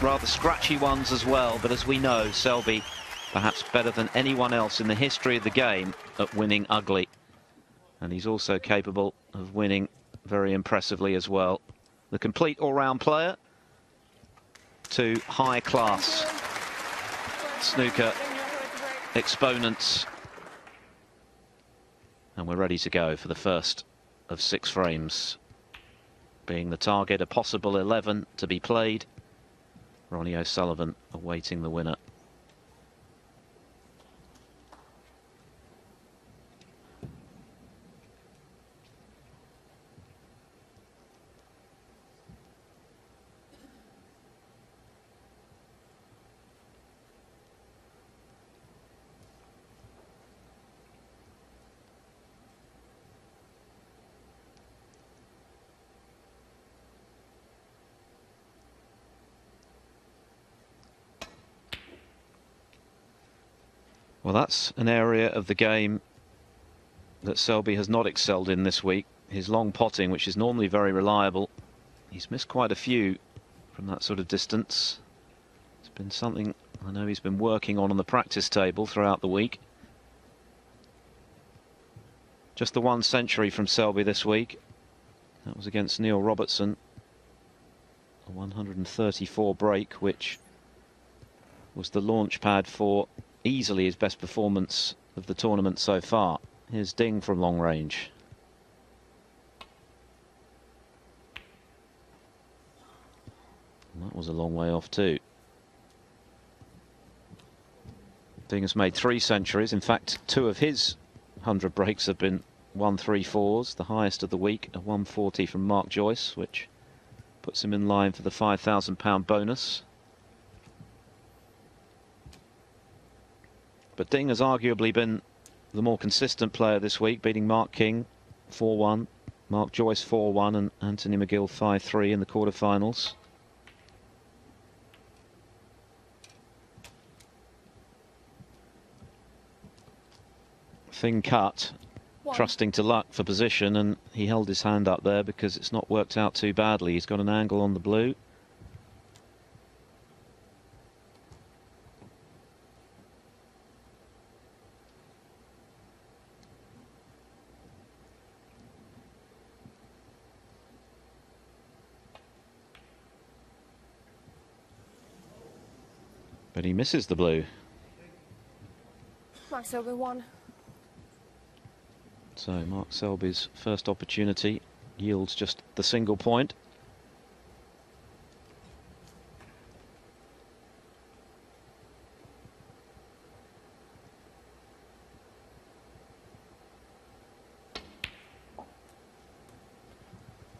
rather scratchy ones as well, but as we know, Selby perhaps better than anyone else in the history of the game at winning ugly. And he's also capable of winning very impressively as well. The complete all-round player to high-class snooker exponents. And we're ready to go for the first of 6 frames. Being the target, a possible 11 to be played. Ronnie O'Sullivan awaiting the winner. Well, that's an area of the game that Selby has not excelled in this week. His long potting, which is normally very reliable, he's missed quite a few from that sort of distance. It's been something I know he's been working on the practice table throughout the week. Just the 1 century from Selby this week. That was against Neil Robertson. A 134 break, which was the launch pad for easily his best performance of the tournament so far. Here's Ding from long range. And that was a long way off too. Ding has made 3 centuries. In fact, 2 of his 100 breaks have been 134s. The highest of the week, a 140 from Mark Joyce, which puts him in line for the £5,000 bonus. But Ding has arguably been the more consistent player this week, beating Mark King 4-1, Mark Joyce 4-1 and Anthony McGill 5-3 in the quarterfinals. Thing cut, trusting to luck for position, and he held his hand up there because it's not worked out too badly. He's got an angle on the blue. But he misses the blue. Mark Selby won. So Mark Selby's first opportunity yields just the single point.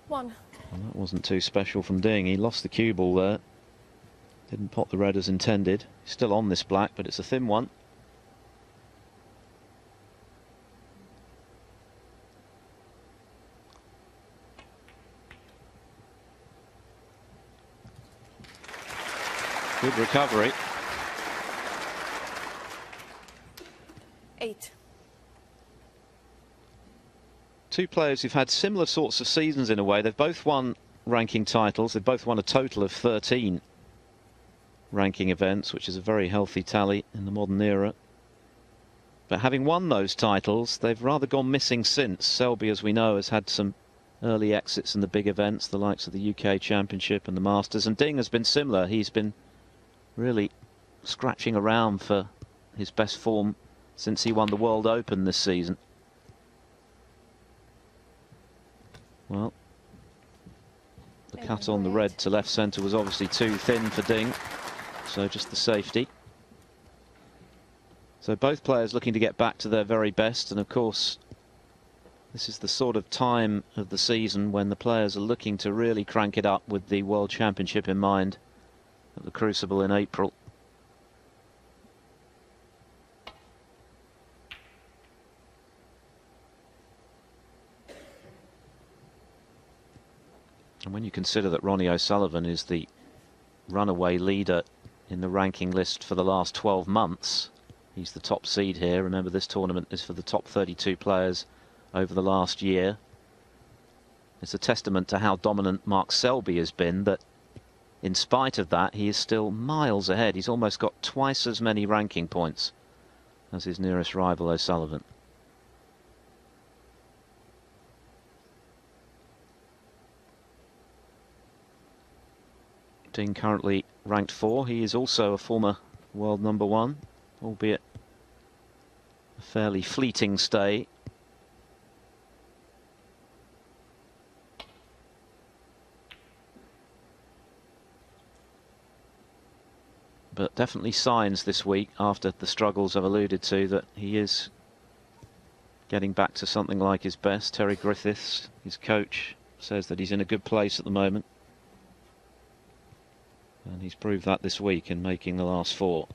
One. Well, that wasn't too special from Ding. He lost the cue ball there. Didn't pot the red as intended. Still on this black, but it's a thin one. Good recovery. 8. 2 players who've had similar sorts of seasons in a way. They've both won ranking titles. They've both won a total of 13 ranking events, which is a very healthy tally in the modern era. But having won those titles, they've rather gone missing since. Selby, as we know, has had some early exits in the big events, the likes of the UK Championship and the Masters. And Ding has been similar. He's been really scratching around for his best form since he won the World Open this season. Well, the cut on the red to left centre was obviously too thin for Ding, so just the safety. So both players looking to get back to their very best, and of course this is the sort of time of the season when the players are looking to really crank it up with the World Championship in mind at the Crucible in April. And when you consider that Ronnie O'Sullivan is the runaway leader in the ranking list for the last 12 months, he's the top seed here. Remember, this tournament is for the top 32 players over the last year. It's a testament to how dominant Mark Selby has been that in spite of that, he is still miles ahead. He's almost got twice as many ranking points as his nearest rival, O'Sullivan. Ding currently ranked 4. He is also a former world #1, albeit a fairly fleeting stay. But definitely signs this week, after the struggles I've alluded to, that he is getting back to something like his best. Terry Griffiths, his coach, says that he's in a good place at the moment. And he's proved that this week in making the last 4.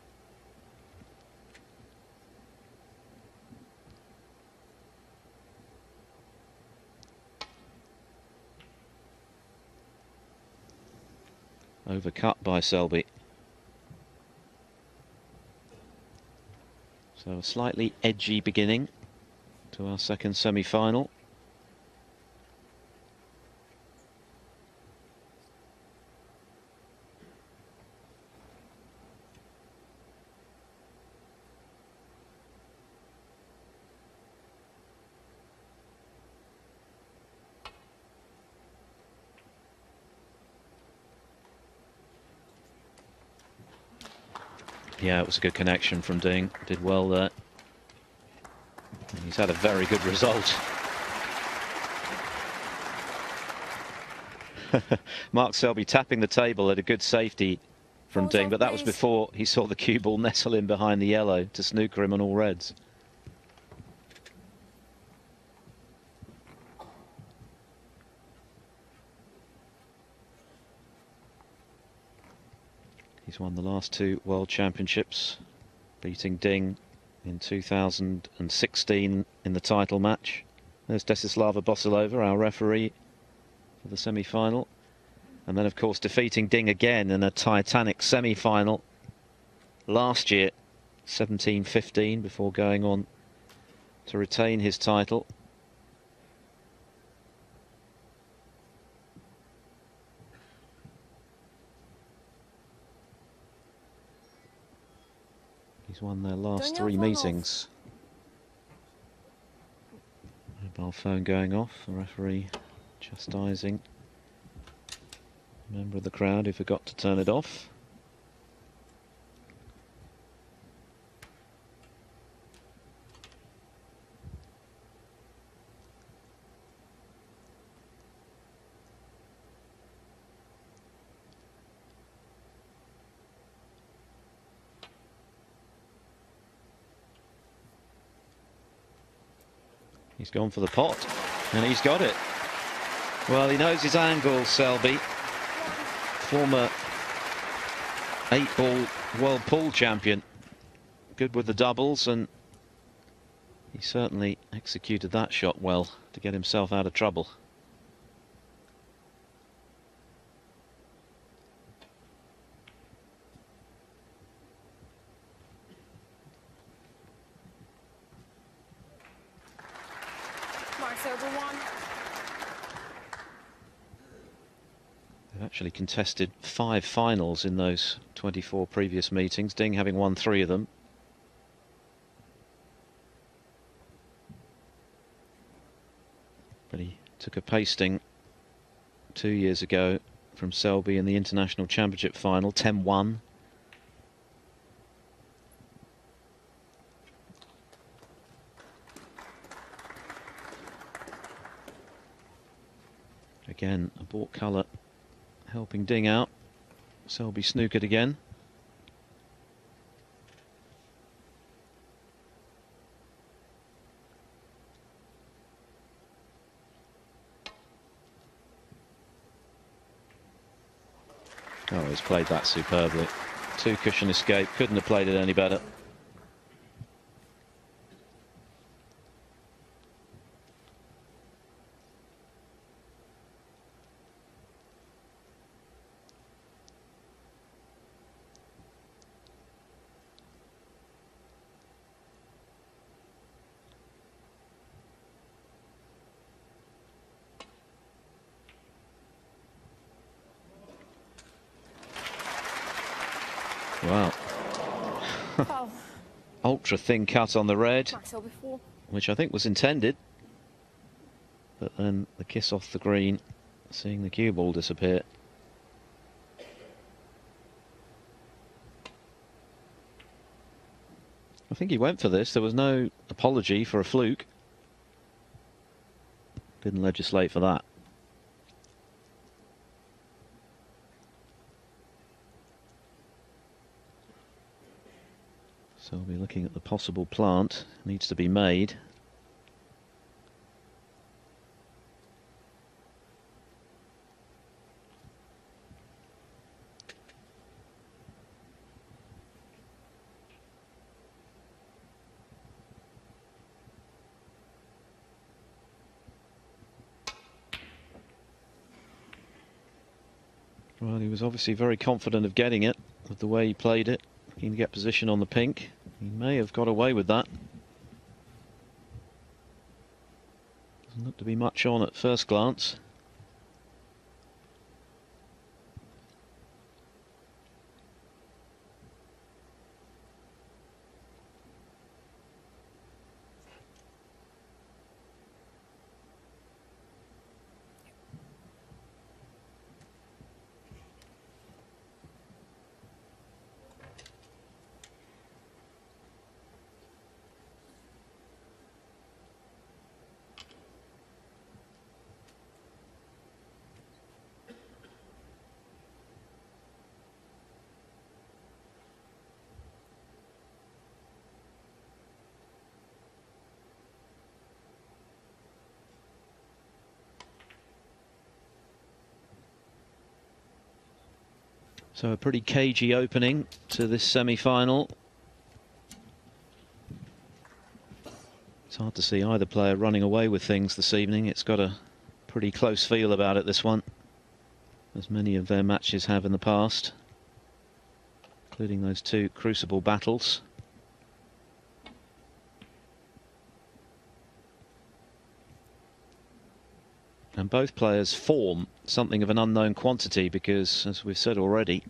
Overcut by Selby. So a slightly edgy beginning to our second semi-final. Yeah, it was a good connection from Ding. Did well there. And he's had a very good result. Mark Selby tapping the table at a good safety from Ding, but that was before he saw the cue ball nestle in behind the yellow to snooker him on all reds. He's won the last 2 World Championships, beating Ding in 2016 in the title match. There's Desislava Bosilova, our referee for the semi-final. And then, of course, defeating Ding again in a titanic semi-final last year, 17-15, before going on to retain his title. He's won their last 3 meetings. Mobile phone going off, the referee chastising a member of the crowd who forgot to turn it off. He's gone for the pot, and he's got it. Well, he knows his angle, Selby. Former 8-ball world pool champion. Good with the doubles, and he certainly executed that shot well to get himself out of trouble. They've actually contested 5 finals in those 24 previous meetings, Ding having won 3 of them. But he took a pasting 2 years ago from Selby in the International Championship final, 10-1. Again, a bought colour helping Ding out. Selby snookered again. Oh, he's played that superbly. 2 cushion escape, couldn't have played it any better. Wow. Oh. Ultra thin cut on the red, which I think was intended. But then the kiss off the green, seeing the cue ball disappear. I think he went for this. There was no apology for a fluke. Didn't legislate for that. So we'll be looking at the possible plant. Needs to be made. Well, he was obviously very confident of getting it with the way he played it. Keen to get position on the pink. He may have got away with that. Doesn't look to be much on at first glance. So a pretty cagey opening to this semi-final. It's hard to see either player running away with things this evening. It's got a pretty close feel about it, this one, as many of their matches have in the past, including those two crucible battles. And both players form something of an unknown quantity because, as we've said already,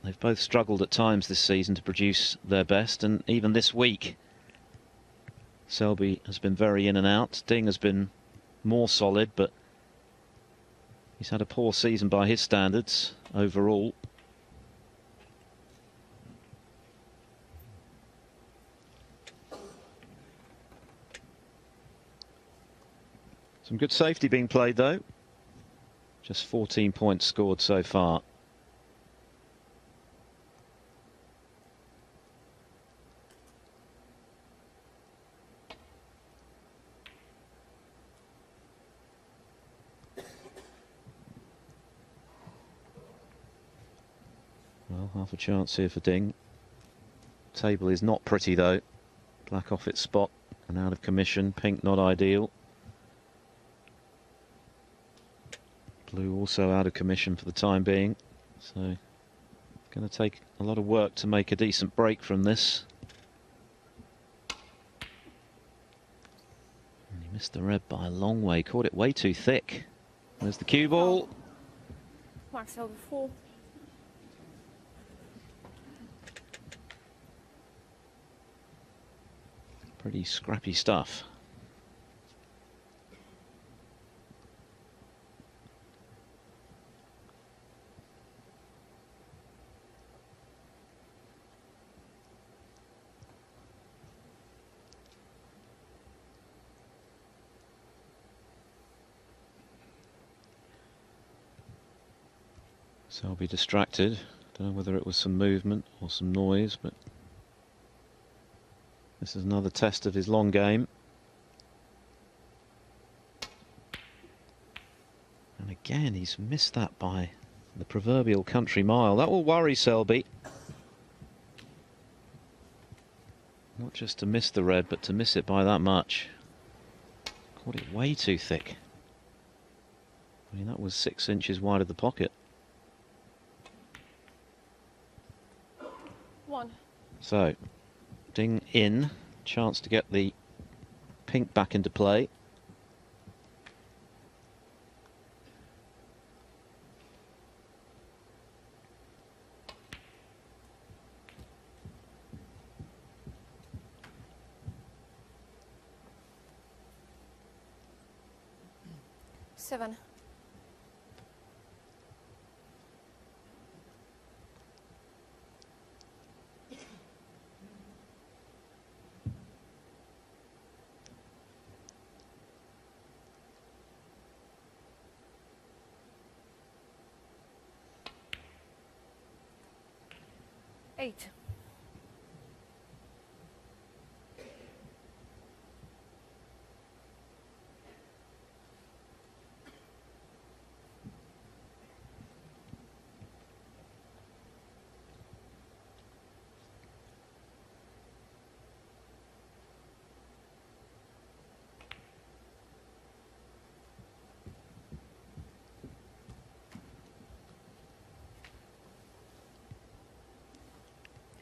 they've both struggled at times this season to produce their best. And even this week, Selby has been very in and out. Ding has been more solid, but he's had a poor season by his standards overall. Some good safety being played, though. Just 14 points scored so far. Well, half a chance here for Ding. Table is not pretty, though. Black off its spot and out of commission. Pink not ideal. Blue also out of commission for the time being, so it's going to take a lot of work to make a decent break from this. And he missed the red by a long way, caught it way too thick. There's the cue ball. Selby 4. Pretty scrappy stuff. So I'll be distracted. Don't know whether it was some movement or some noise, but this is another test of his long game. And again, he's missed that by the proverbial country mile. That will worry Selby. Not just to miss the red, but to miss it by that much. Caught it way too thick. I mean, that was 6 inches wide of the pocket. 1. So, Ding in. Chance to get the pink back into play. 7. Eight.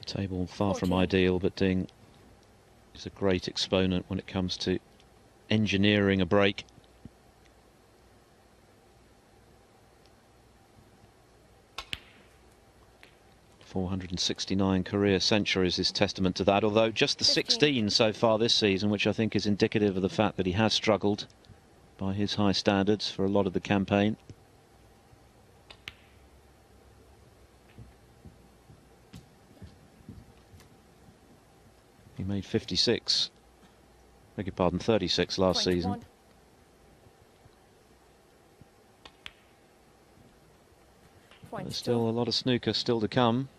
Table far from 14. ideal, but Ding is a great exponent when it comes to engineering a break. .469 career centuries is testament to that, although just the 16 so far this season, which I think is indicative of the fact that he has struggled by his high standards for a lot of the campaign. He made 56, beg your pardon, 36 last 21. season. There's still a lot of snooker still to come.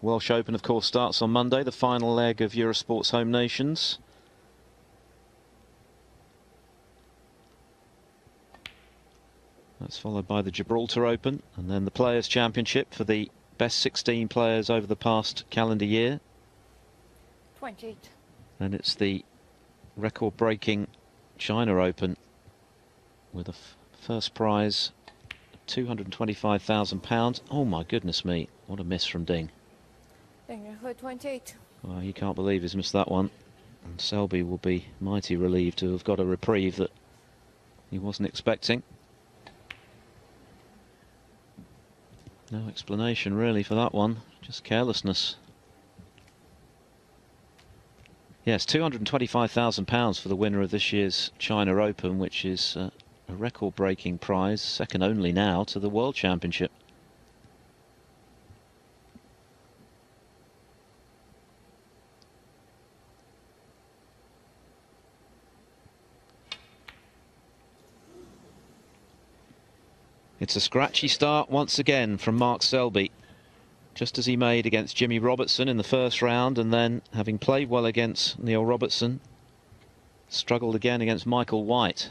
Welsh Open, of course, starts on Monday, the final leg of Eurosport's Home Nations. That's followed by the Gibraltar Open, and then the Players' Championship for the best 16 players over the past calendar year. 28. And it's the record-breaking China Open with a first prize of £225,000. Oh my goodness me, what a miss from Ding. Junhui 28. Well, he can't believe he's missed that one. And Selby will be mighty relieved to have got a reprieve that he wasn't expecting. No explanation really for that one, just carelessness. Yes, £225,000 for the winner of this year's China Open, which is a record-breaking prize, second only now to the World Championship. It's a scratchy start once again from Mark Selby, just as he made against Jimmy Robertson in the first round, and then, having played well against Neil Robertson, struggled again against Michael White.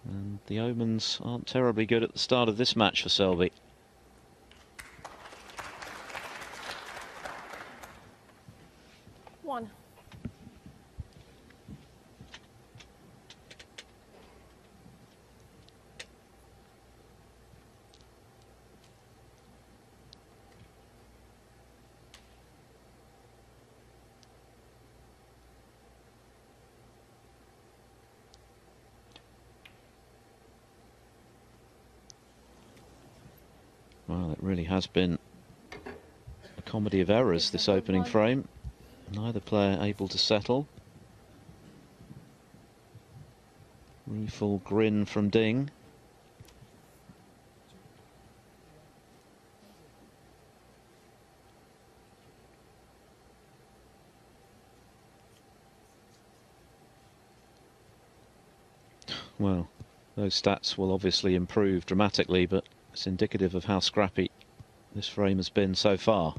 And the omens aren't terribly good at the start of this match for Selby. One. Well, it really has been a comedy of errors, this opening frame. Neither player able to settle. Rueful grin from Ding. Well, those stats will obviously improve dramatically, but it's indicative of how scrappy this frame has been so far.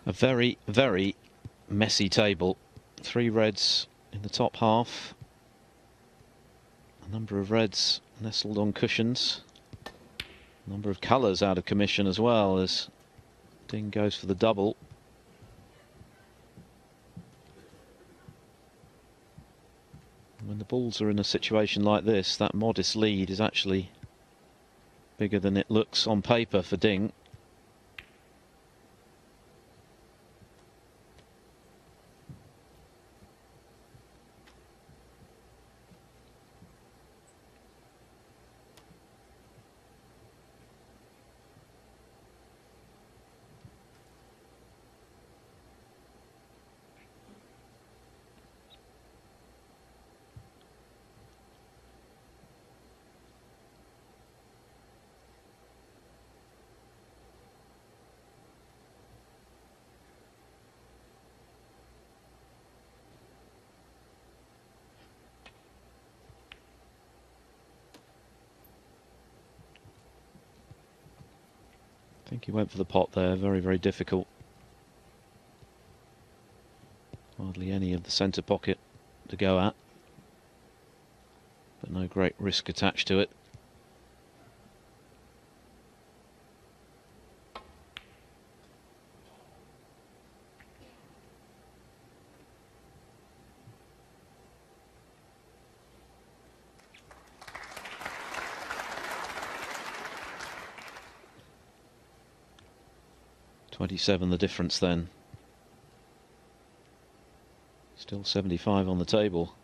A very, very messy table. 3 reds in the top half. A number of reds nestled on cushions. A number of colours out of commission as well as Ding goes for the double. When the balls are in a situation like this, that modest lead is actually bigger than it looks on paper for Ding. I think he went for the pot there, very, very difficult. Hardly any of the centre pocket to go at, but no great risk attached to it. $27 the difference then. Still 75 on the table.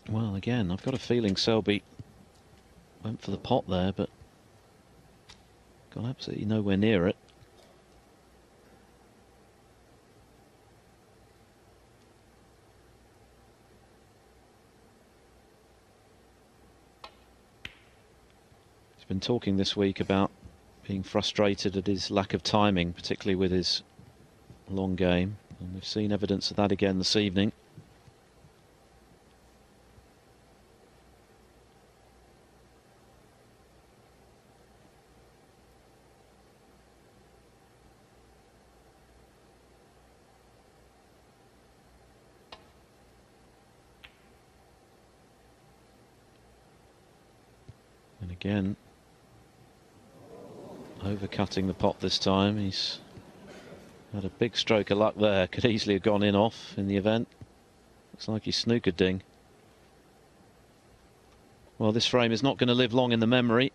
Well, again, I've got a feeling Selby went for the pot there, but got absolutely nowhere near it. He's been talking this week about being frustrated at his lack of timing, particularly with his long game, and we've seen evidence of that again this evening. Again, overcutting the pot this time. He's had a big stroke of luck there. Could easily have gone in off in the event. Looks like he snookered Ding. Well, this frame is not going to live long in the memory,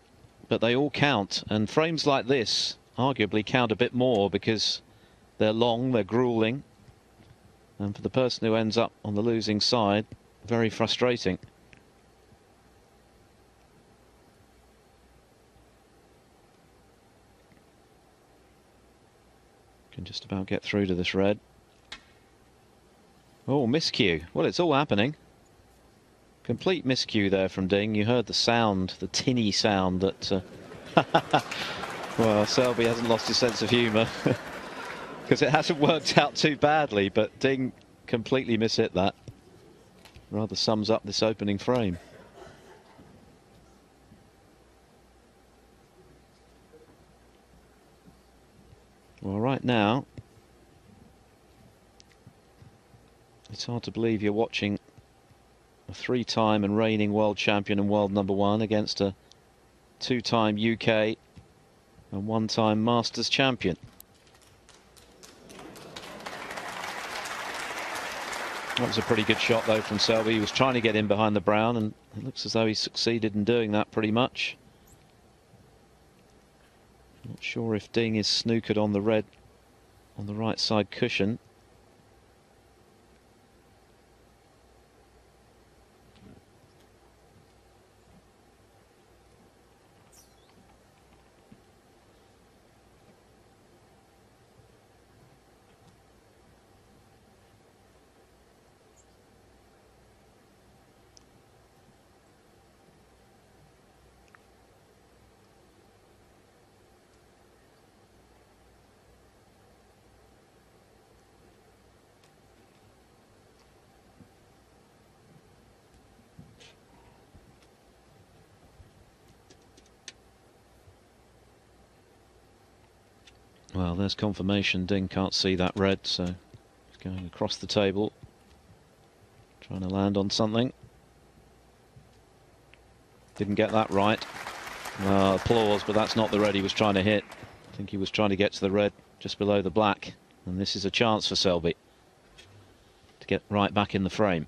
but they all count. And frames like this arguably count a bit more because they're long, they're grueling. And for the person who ends up on the losing side, very frustrating. Can just about get through to this red. Oh, miscue. Well, it's all happening. Complete miscue there from Ding. You heard the sound, the tinny sound that... well, Selby hasn't lost his sense of humour. Because it hasn't worked out too badly, but Ding completely mishit that. Rather sums up this opening frame. Well, right now, it's hard to believe you're watching a 3-time and reigning world champion and world #1 against a 2-time UK and 1-time Masters champion. That was a pretty good shot, though, from Selby. He was trying to get in behind the brown, and it looks as though he succeeded in doing that pretty much. Not sure if Ding is snookered on the red on the right side cushion. Well, there's confirmation. Ding can't see that red, so he's going across the table, trying to land on something. Didn't get that right. Applause, but that's not the red he was trying to hit. I think he was trying to get to the red just below the black. And this is a chance for Selby to get right back in the frame.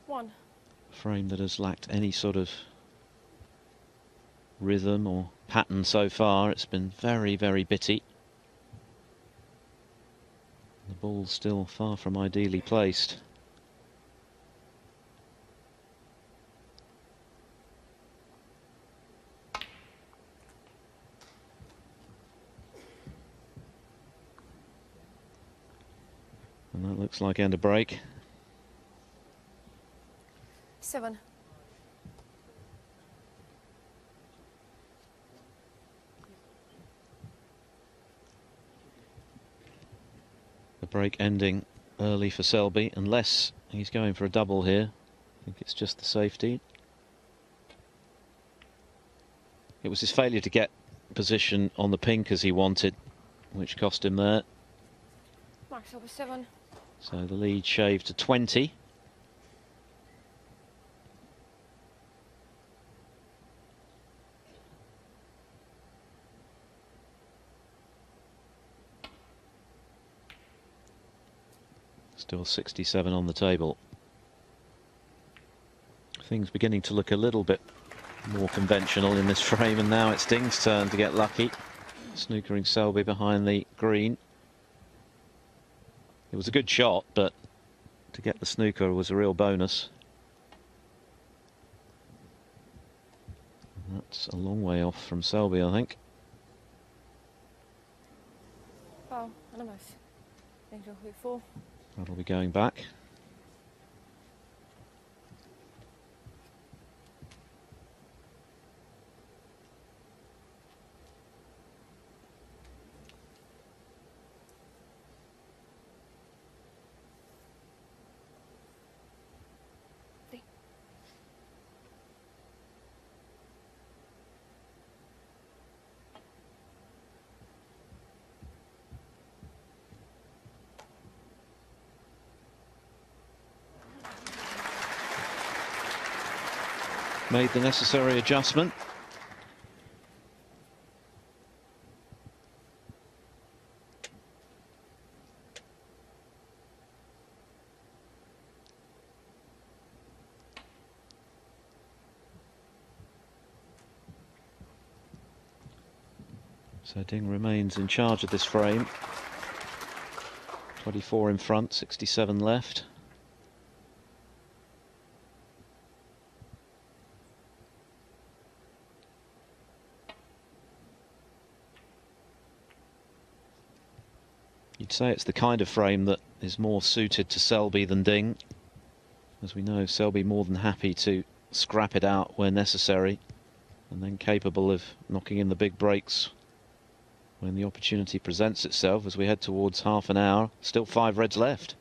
One. Frame that has lacked any sort of rhythm or pattern so far. It's been very, very bitty. The ball's still far from ideally placed. And that looks like end of break. 7. The break ending early for Selby, unless he's going for a double here. I think it's just the safety. It was his failure to get position on the pink as he wanted, which cost him there. Marks over 7. So the lead shaved to 20. Still 67 on the table. Things beginning to look a little bit more conventional in this frame, and now it's Ding's turn to get lucky. Snookering Selby behind the green. It was a good shot, but to get the snooker was a real bonus. And that's a long way off from Selby, I think. Oh, and a miss. Junhui 4. That'll be going back. Made the necessary adjustment. So Ding remains in charge of this frame. 24 in front, 67 left. You'd say it's the kind of frame that is more suited to Selby than Ding. As we know, Selby more than happy to scrap it out where necessary, and then capable of knocking in the big breaks when the opportunity presents itself. As we head towards half an hour, still 5 reds left.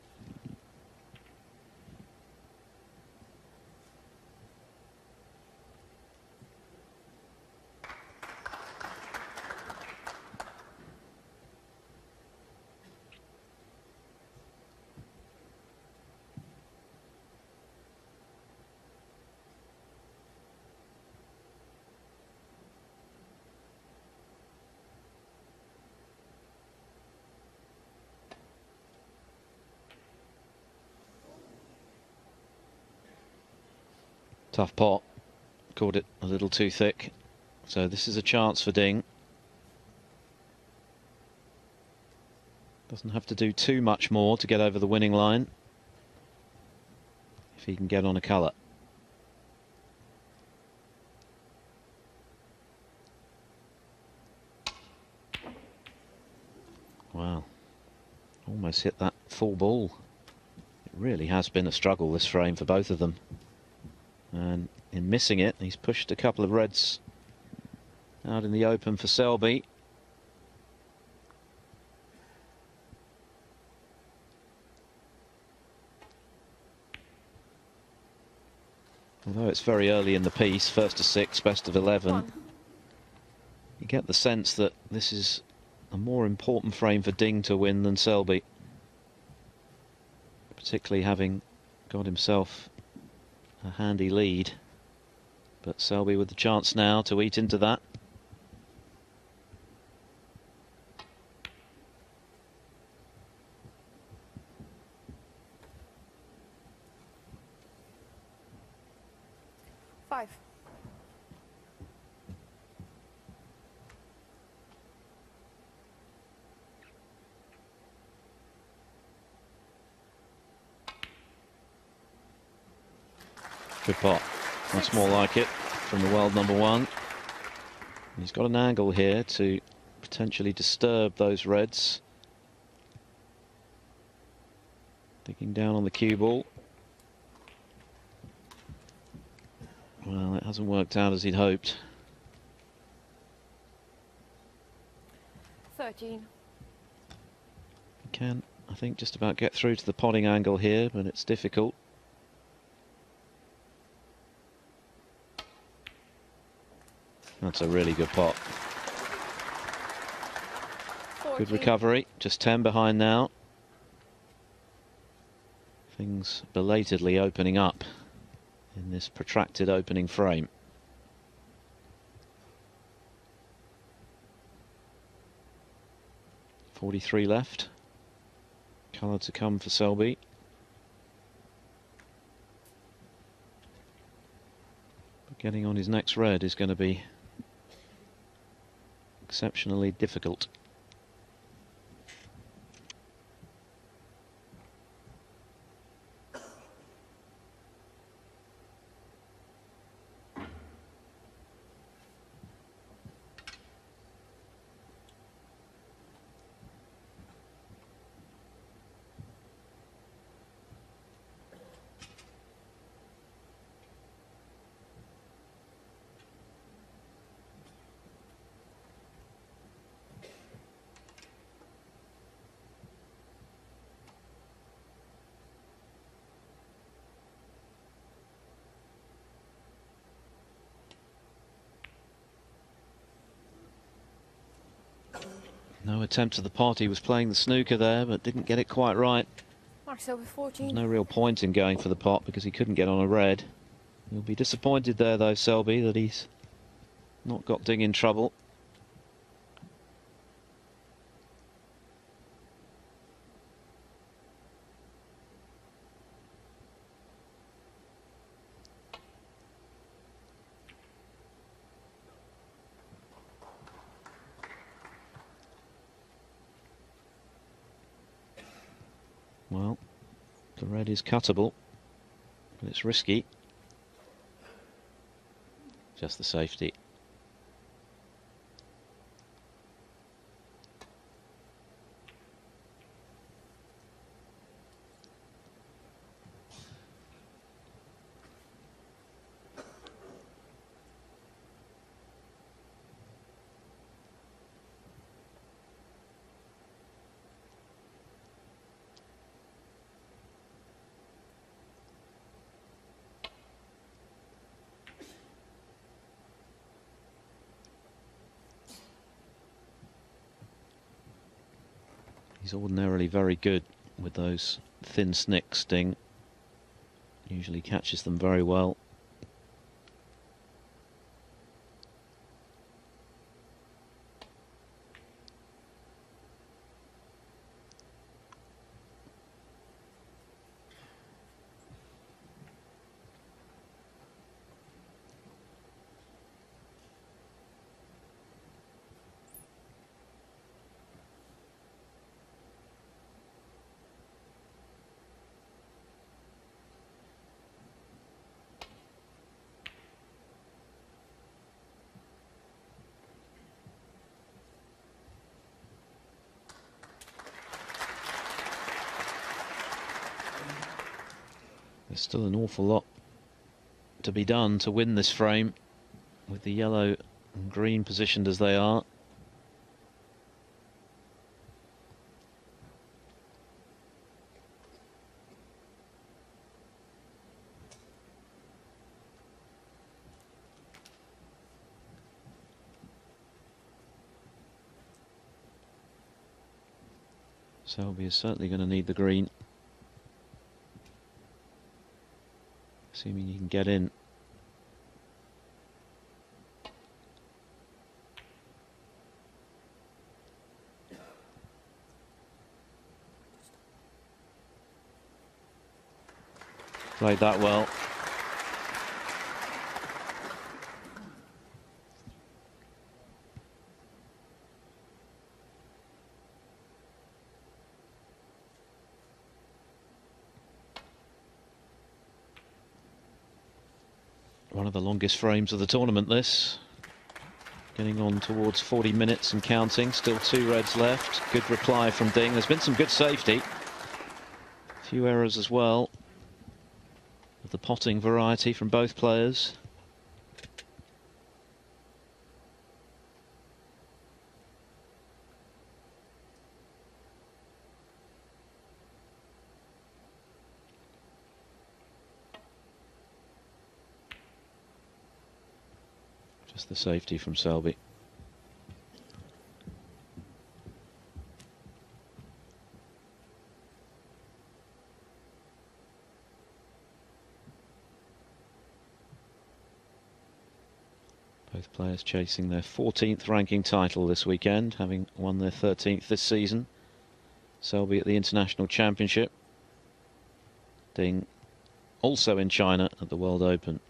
Tough pot, caught it a little too thick, so this is a chance for Ding. Doesn't have to do too much more to get over the winning line if he can get on a colour. Wow, almost hit that full ball. It really has been a struggle, this frame, for both of them. And in missing it, he's pushed a couple of reds out in the open for Selby. it's very early in the piece, first to 6, best of 11. One. You get the sense that this is a more important frame for Ding to win than Selby, particularly having got himself a handy lead. But Selby with the chance now to eat into that. Five. Good pot. Once more like it from the world number 1. He's got an angle here to potentially disturb those reds. Digging down on the cue ball. Well, it hasn't worked out as he'd hoped. 13. He can, I think, just about get through to the potting angle here, but it's difficult. That's a really good pot. 14. Good recovery, just 10 behind now. Things belatedly opening up in this protracted opening frame. .43 left. Colour to come for Selby. But getting on his next red is going to be exceptionally difficult. No attempt at the pot. He was playing the snooker there, but didn't get it quite right. Max over 14. There's no real point in going for the pot because he couldn't get on a red. He'll be disappointed there, though, Selby, that he's not got Ding in trouble. Well, the red is cuttable, but it's risky. Just the safety. He's ordinarily very good with those thin snicks, Ding. Usually catches them very well. There's still an awful lot to be done to win this frame with the yellow and green positioned as they are. Selby is certainly going to need the green, assuming he can get in. Played that well. One of the longest frames of the tournament, this. Getting on towards 40 minutes and counting. Still 2 reds left. Good reply from Ding. There's been some good safety. A few errors as well, of the potting variety from both players. Just the safety from Selby. Both players chasing their 14th ranking title this weekend, having won their 13th this season. Selby at the International Championship. Ding also in China at the World Open.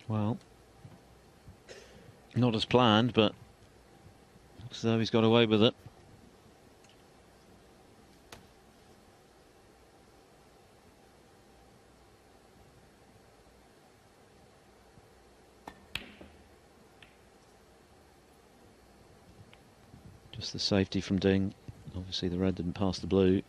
Well, not as planned, but looks as though he's got away with it. Just the safety from Ding. Obviously the red didn't pass the blue.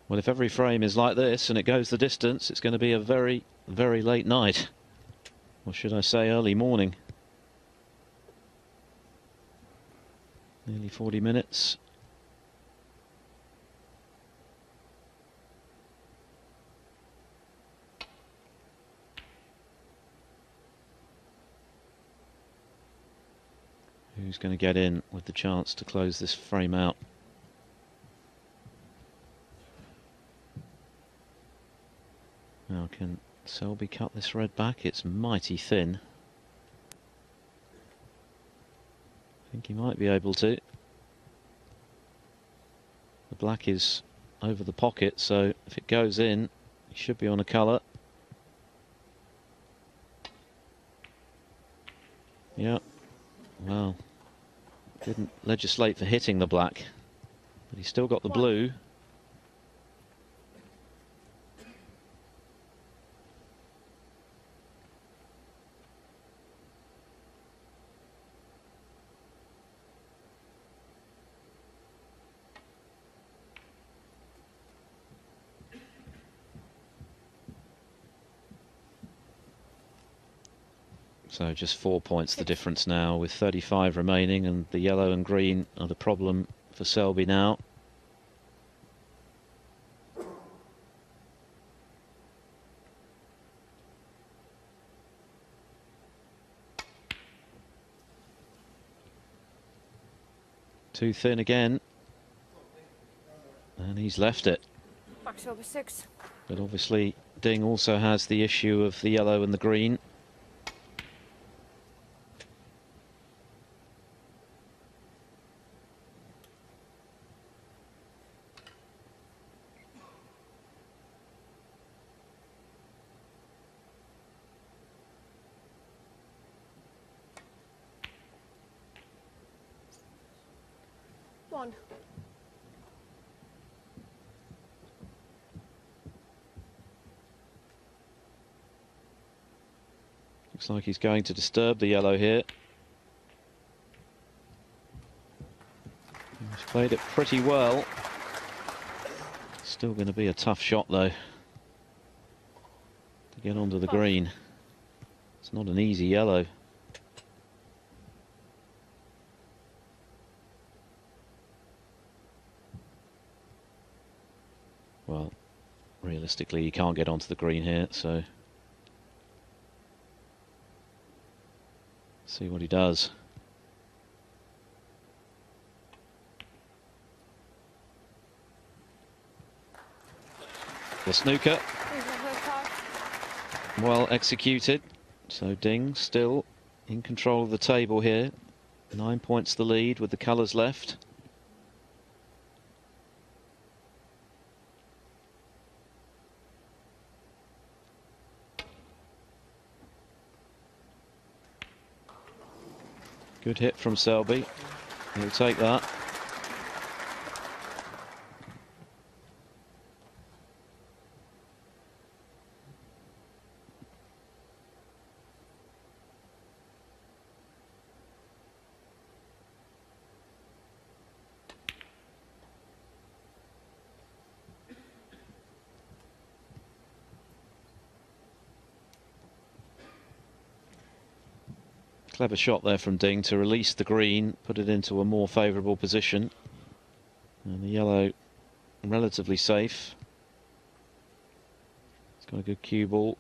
Well, if every frame is like this and it goes the distance, it's going to be a very, very late night. Or should I say early morning. Nearly 40 minutes. Who's going to get in with the chance to close this frame out? Now, can Selby cut this red back? It's mighty thin. I think he might be able to. The black is over the pocket, so if it goes in, he should be on a colour. Yeah, well, didn't legislate for hitting the black, but he's still got the blue. So just 4 points the difference now, with 35 remaining, and the yellow and green are the problem for Selby now. Too thin again. And he's left it. Max over 6. But obviously Ding also has the issue of the yellow and the green. One. Looks like he's going to disturb the yellow here. He's played it pretty well. Still going to be a tough shot though, to get onto the green. It's not an easy yellow. Well, realistically, you can't get onto the green here, so see what he does. The snooker, well executed. So Ding still in control of the table here. 9 points the lead with the colours left. Good hit from Selby. He'll take that. Clever shot there from Ding to release the green, put it into a more favourable position. And the yellow relatively safe. It's got a good cue ball.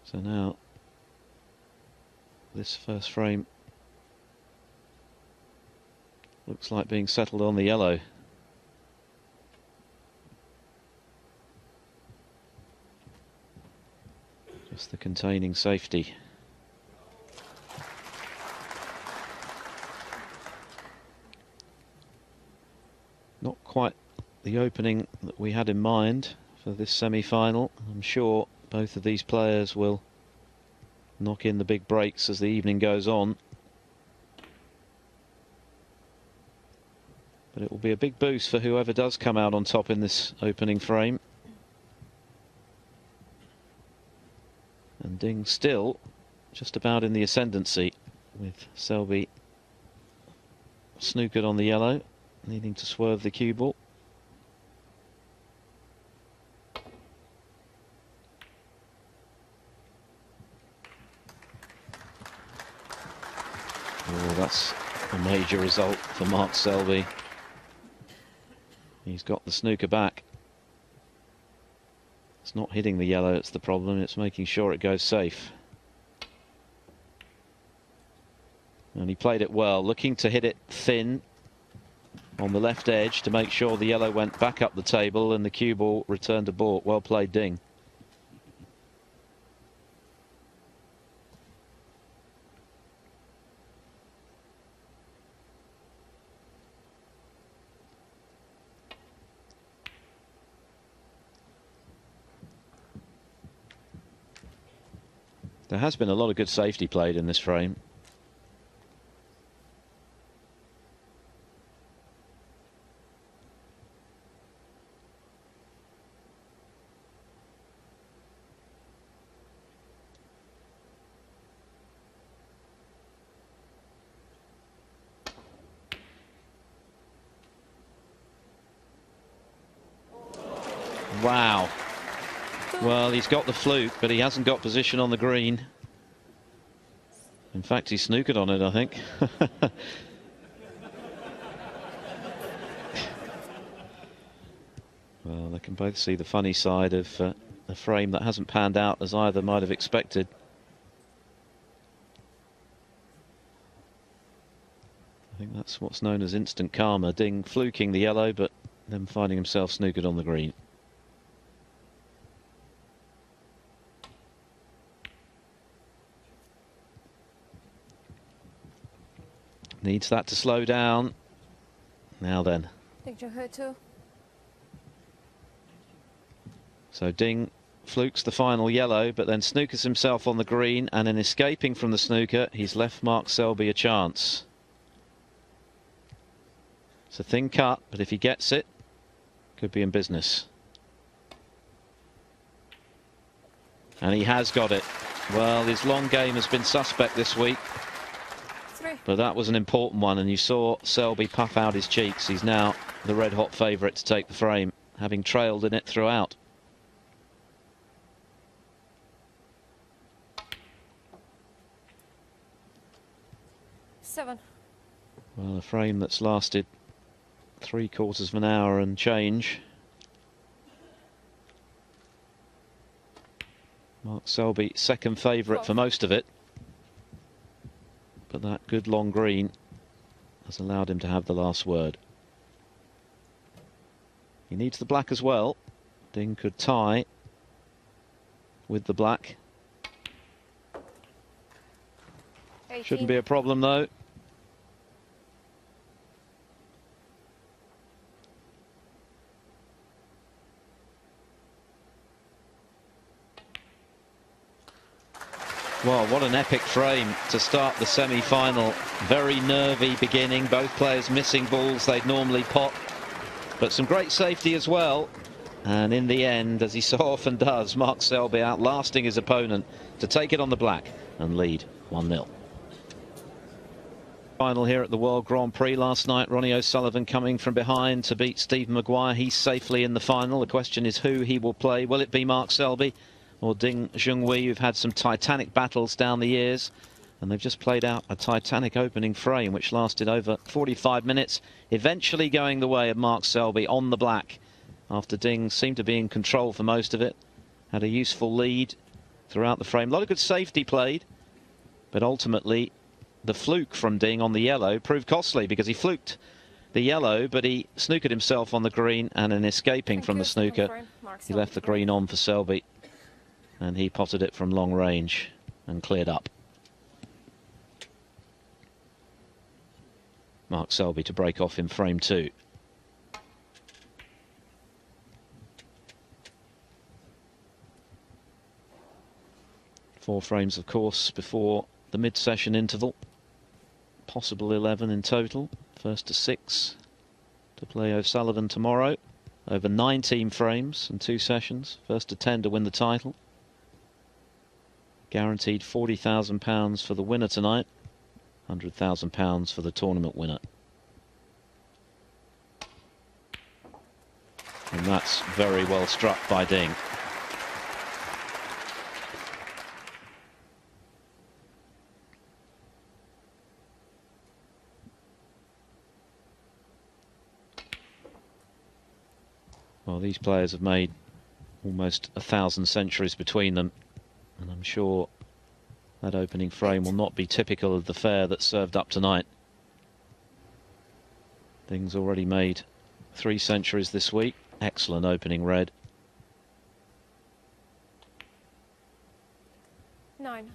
So now this first frame looks like being settled on the yellow. Just the containing safety. Not quite the opening that we had in mind for this semi-final. I'm sure both of these players will knock in the big breaks as the evening goes on. But it will be a big boost for whoever does come out on top in this opening frame. And Ding still just about in the ascendancy, with Selby snookered on the yellow, needing to swerve the cue ball. Oh, that's a major result for Mark Selby. He's got the snooker back. It's not hitting the yellow, it's the problem. It's making sure it goes safe. And he played it well, looking to hit it thin on the left edge to make sure the yellow went back up the table and the cue ball returned to baulk. Well played, Ding. There has been a lot of good safety played in this frame. Wow. Well, he's got the fluke, but he hasn't got position on the green. In fact, he snookered on it, I think. Well, they can both see the funny side of a frame that hasn't panned out as either might have expected. I think that's what's known as instant karma. Ding fluking the yellow, but then finding himself snookered on the green. Needs that to slow down. Now then. I think Junhui too. So Ding flukes the final yellow, but then snookers himself on the green, and in escaping from the snooker, he's left Mark Selby a chance. It's a thin cut, but if he gets it, could be in business. And he has got it. Well, his long game has been suspect this week. But that was an important one, and you saw Selby puff out his cheeks. He's now the red-hot favourite to take the frame, having trailed in it throughout. Seven. Well, a frame that's lasted 3/4 of an hour and change. Mark Selby, second favourite for most of it. But that good long green has allowed him to have the last word. He needs the black as well. Ding could tie with the black. 18. Shouldn't be a problem though. Well, what an epic frame to start the semi-final. Very nervy beginning, both players missing balls they'd normally pot, but some great safety as well. And in the end, as he so often does, Mark Selby outlasting his opponent to take it on the black and lead 1-0. Final here at the World Grand Prix last night. Ronnie O'Sullivan coming from behind to beat Stephen Maguire. He's safely in the final. The question is who he will play. Will it be Mark Selby or Ding Junhui, who've had some titanic battles down the years, and they've just played out a titanic opening frame which lasted over 45 minutes, eventually going the way of Mark Selby on the black after Ding seemed to be in control for most of it. Had a useful lead throughout the frame. A lot of good safety played, but ultimately the fluke from Ding on the yellow proved costly because he fluked the yellow, but he snookered himself on the green, and in escaping from the snooker, he left the green on for Selby. And he potted it from long range and cleared up. Mark Selby to break off in frame 2. Four frames, of course, before the mid-session interval. Possible 11 in total. First to 6 to play O'Sullivan tomorrow. Over 19 frames and 2 sessions. First to 10 to win the title. Guaranteed £40,000 for the winner tonight, £100,000 for the tournament winner. And that's very well struck by Ding. Well, these players have made almost 1,000 centuries between them. And I'm sure that opening frame will not be typical of the fare that's served up tonight. Ding's already made 3 centuries this week. Excellent opening red. 9.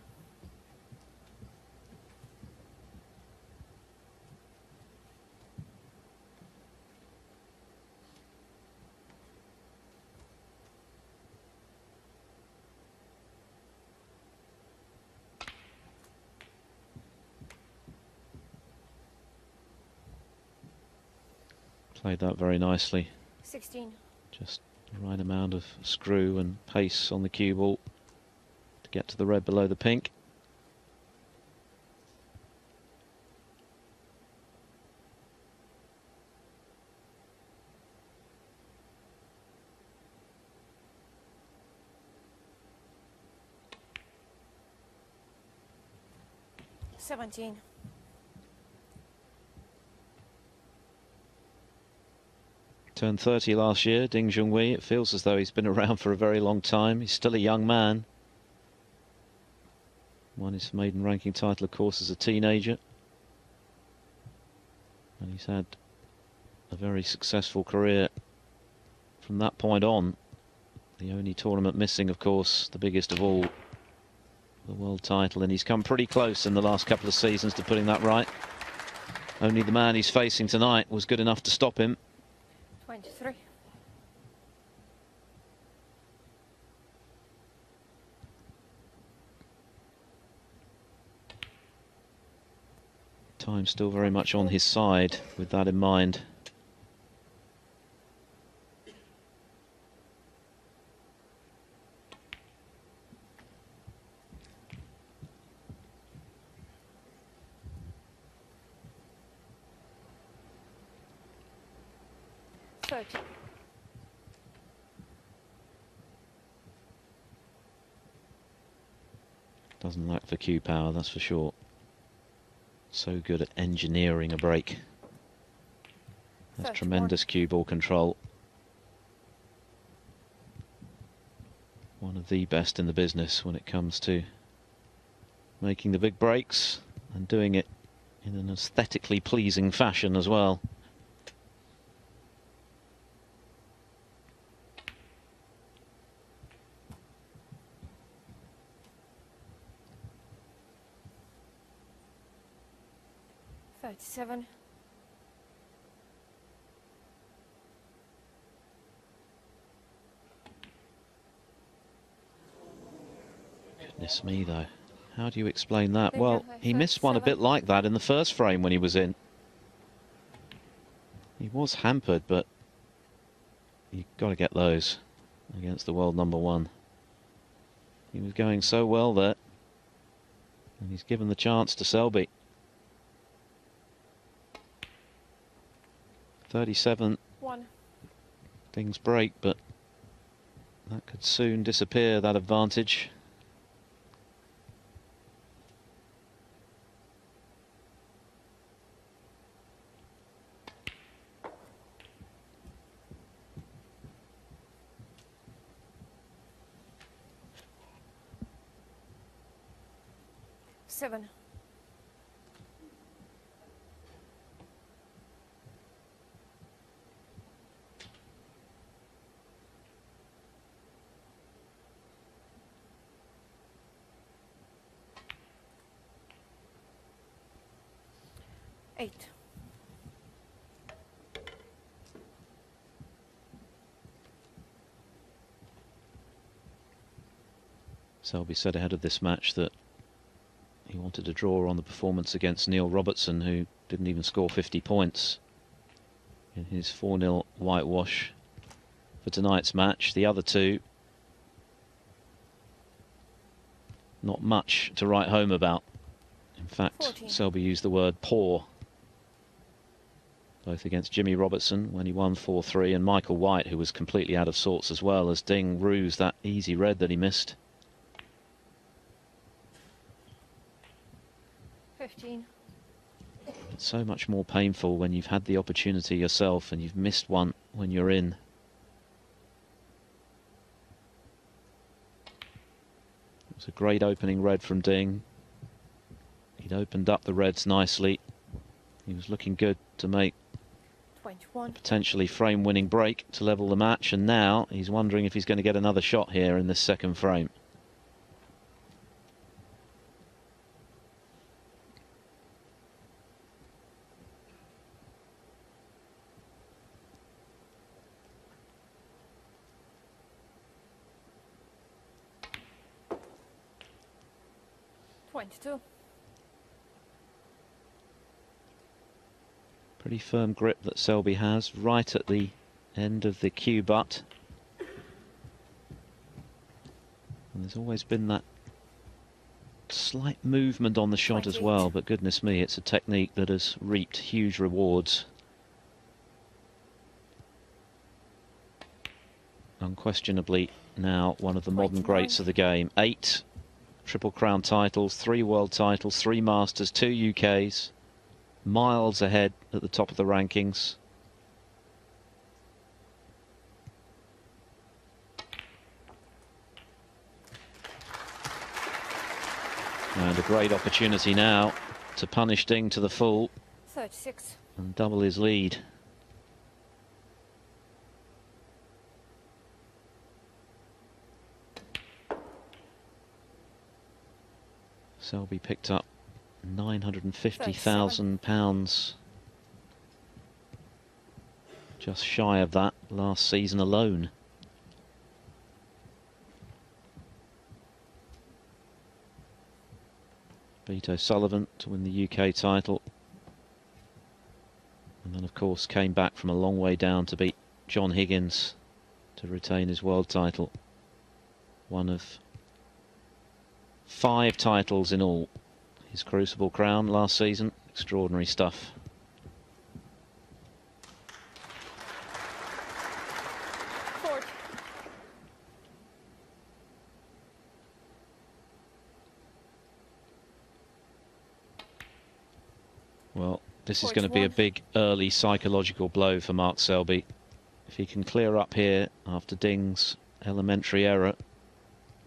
Played that very nicely. 16. Just the right amount of screw and pace on the cue ball to get to the red below the pink. $17. Turned 30 last year, Junhui. It feels as though he's been around for a very long time. He's still a young man. Won his maiden ranking title, of course, as a teenager. And he's had a very successful career from that point on. The only tournament missing, of course, the biggest of all, the world title. And he's come pretty close in the last couple of seasons to putting that right. Only the man he's facing tonight was good enough to stop him. 23. Time still very much on his side with that in mind. Doesn't lack for cue power, that's for sure. So good at engineering a break. That's tremendous cue ball control. One of the best in the business when it comes to making the big breaks and doing it in an aesthetically pleasing fashion as well. Seven. Goodness me, though. How do you explain that? Well, he missed one a bit like that in the first frame when he was in. He was hampered, but you've got to get those against the world #1. He was going so well there. And he's given the chance to Selby. 37. Things break, but that could soon disappear, that advantage. Seven. Eight. Selby said ahead of this match that he wanted to draw on the performance against Neil Robertson, who didn't even score 50 points in his 4-0 whitewash for tonight's match. The other two, not much to write home about. In fact, 14. Selby used the word poor, both against Jimmy Robertson when he won 4-3 and Michael White, who was completely out of sorts as well, as Ding rused that easy red that he missed. 15. It's so much more painful when you've had the opportunity yourself and you've missed one when you're in. It was a great opening red from Ding. He'd opened up the reds nicely. He was looking good to make 21. a potentially frame-winning break to level the match, and now he's wondering if he's going to get another shot here in this second frame. Pretty firm grip that Selby has right at the end of the cue butt. And there's always been that slight movement on the shot as well, but goodness me, it's a technique that has reaped huge rewards. Unquestionably now one of the modern greats of the game. 8 Triple Crown titles, 3 world titles, 3 Masters, 2 UKs. Miles ahead at the top of the rankings. And a great opportunity now to punish Ding to the full 36. and double his lead. Selby picked up £950,000, just shy of that last season alone. Beat O'Sullivan to win the UK title, and then of course came back from a long way down to beat John Higgins to retain his world title. One of 5 titles in all. His Crucible crown last season. Extraordinary stuff. Well, this is going to be a big early psychological blow for Mark Selby. If he can clear up here after Ding's elementary error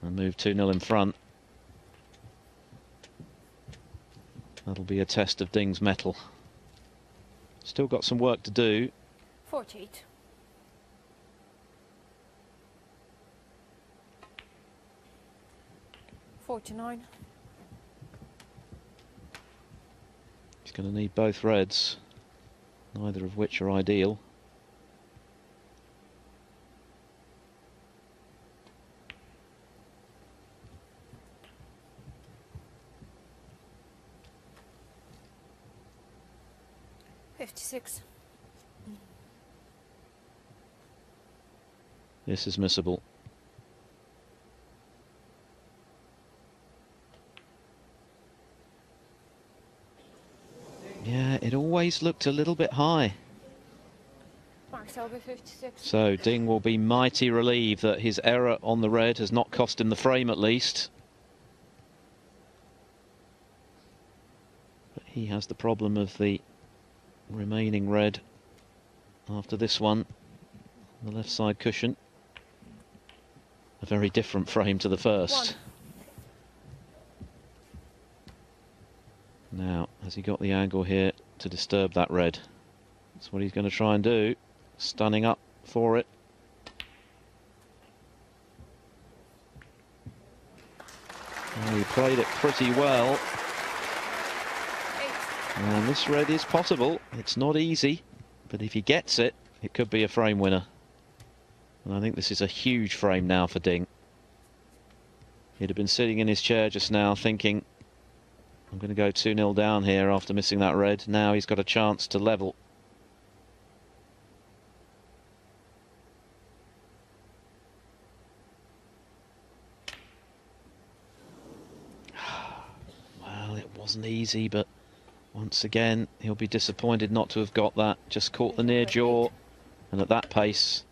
and move 2-0 in front, that'll be a test of Ding's mettle. Still got some work to do. 48. $49. He's going to need both reds, neither of which are ideal. $56. This is missable. Yeah, it always looked a little bit high. Mark Selby, 56. So Ding will be mighty relieved that his error on the red has not cost him the frame at least. But he has the problem of the remaining red after this one, the left side cushion. A very different frame to the first. Now, has he got the angle here to disturb that red? That's what he's going to try and do. Stunning up for it. Well, he played it pretty well. And this red is possible. It's not easy, but if he gets it, it could be a frame winner. And I think this is a huge frame now for Ding. He'd have been sitting in his chair just now thinking, I'm going to go 2-0 down here after missing that red. Now he's got a chance to level. Well, it wasn't easy, but once again, he'll be disappointed not to have got that. Just caught the near jaw, and at that pace,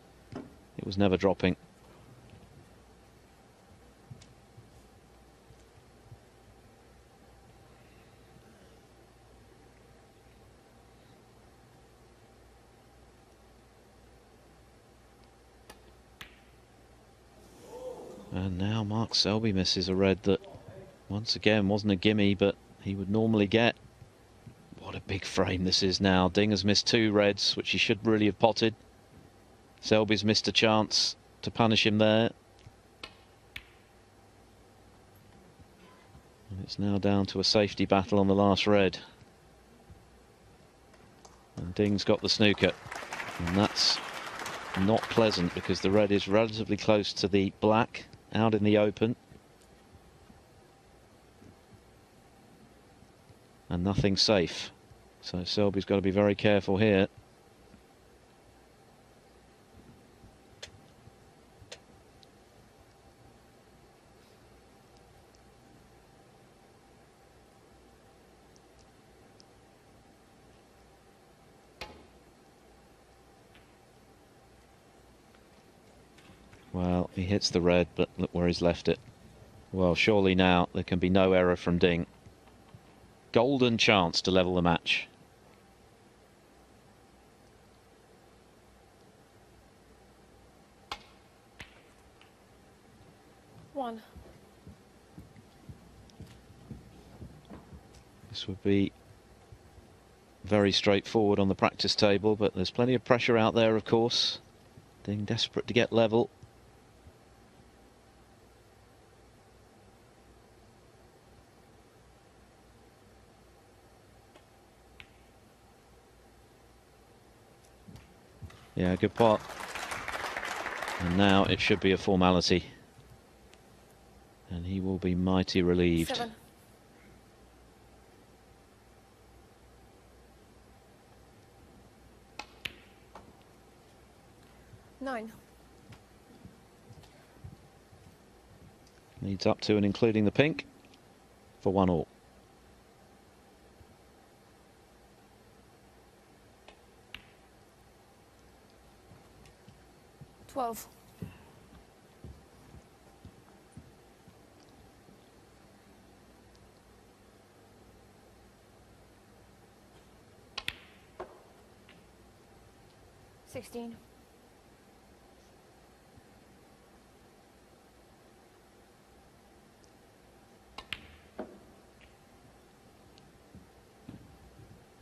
it was never dropping. And now Mark Selby misses a red that, once again, wasn't a gimme, but he would normally get. What a big frame this is now. Ding has missed 2 reds, which he should really have potted. Selby's missed a chance to punish him there. And it's now down to a safety battle on the last red. And Ding's got the snooker. And that's not pleasant because the red is relatively close to the black out in the open. And nothing safe. So Selby's got to be very careful here. Well, he hits the red, but look where he's left it. Well, surely now there can be no error from Ding. Golden chance to level the match. This would be very straightforward on the practice table, but there's plenty of pressure out there, of course. Ding desperate to get level. Yeah, good pot. And now it should be a formality. And he will be mighty relieved. 7. Nine. Leads up to and including the pink for 1-all. 12. Sixteen.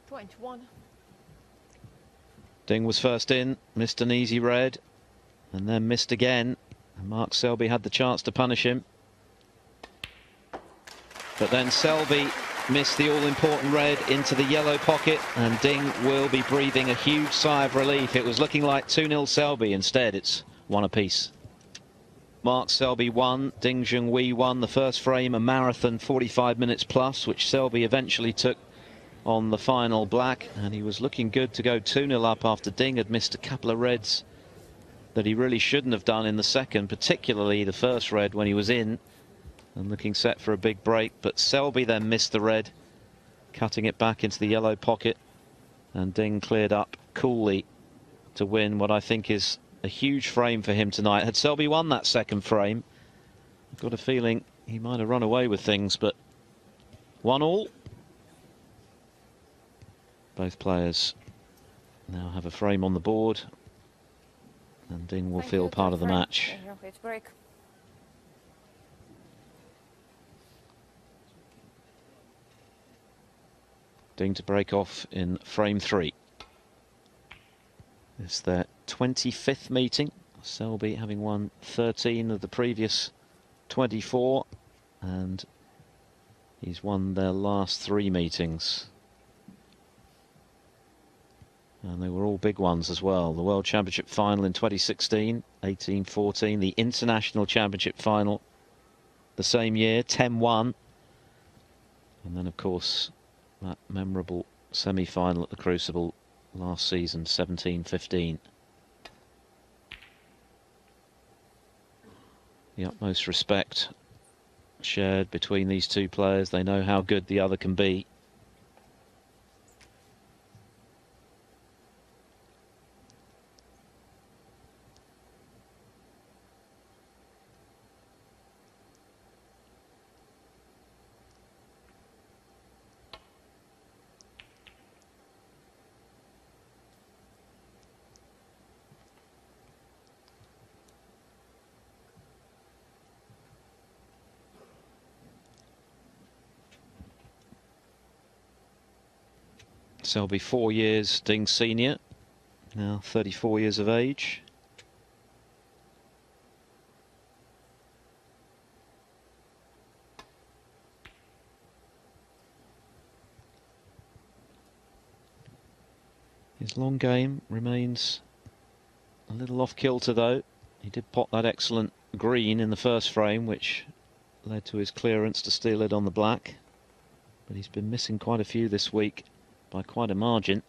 21. Ding was first in, missed an easy red, and then missed again. And Mark Selby had the chance to punish him. But then Selby missed the all-important red into the yellow pocket, and Ding will be breathing a huge sigh of relief. It was looking like 2-0 Selby. Instead, it's one apiece. Mark Selby won, Ding Junhui won the first frame, a marathon 45 minutes plus, which Selby eventually took on the final black, and he was looking good to go 2-0 up after Ding had missed a couple of reds that he really shouldn't have done in the second, particularly the first red when he was in and looking set for a big break. But Selby then missed the red, cutting it back into the yellow pocket, and Ding cleared up coolly to win what I think is a huge frame for him tonight. Had Selby won that second frame, I've got a feeling he might have run away with things, but 1-all. Both players now have a frame on the board, and Ding will feel part of the match. It's break. Ding to break off in frame 3. It's their 25th meeting. Selby having won 13 of the previous 24, and he's won their last 3 meetings. And they were all big ones as well. The World Championship final in 2016, 18-14. The International Championship final the same year, 10-1. And then, of course, that memorable semi-final at the Crucible last season, 17-15. The utmost respect shared between these two players. They know how good the other can be. Selby 4 years, Ding senior, now 34 years of age. His long game remains a little off kilter though. He did pot that excellent green in the first frame, which led to his clearance to steal it on the black. But he's been missing quite a few this week by quite a margin.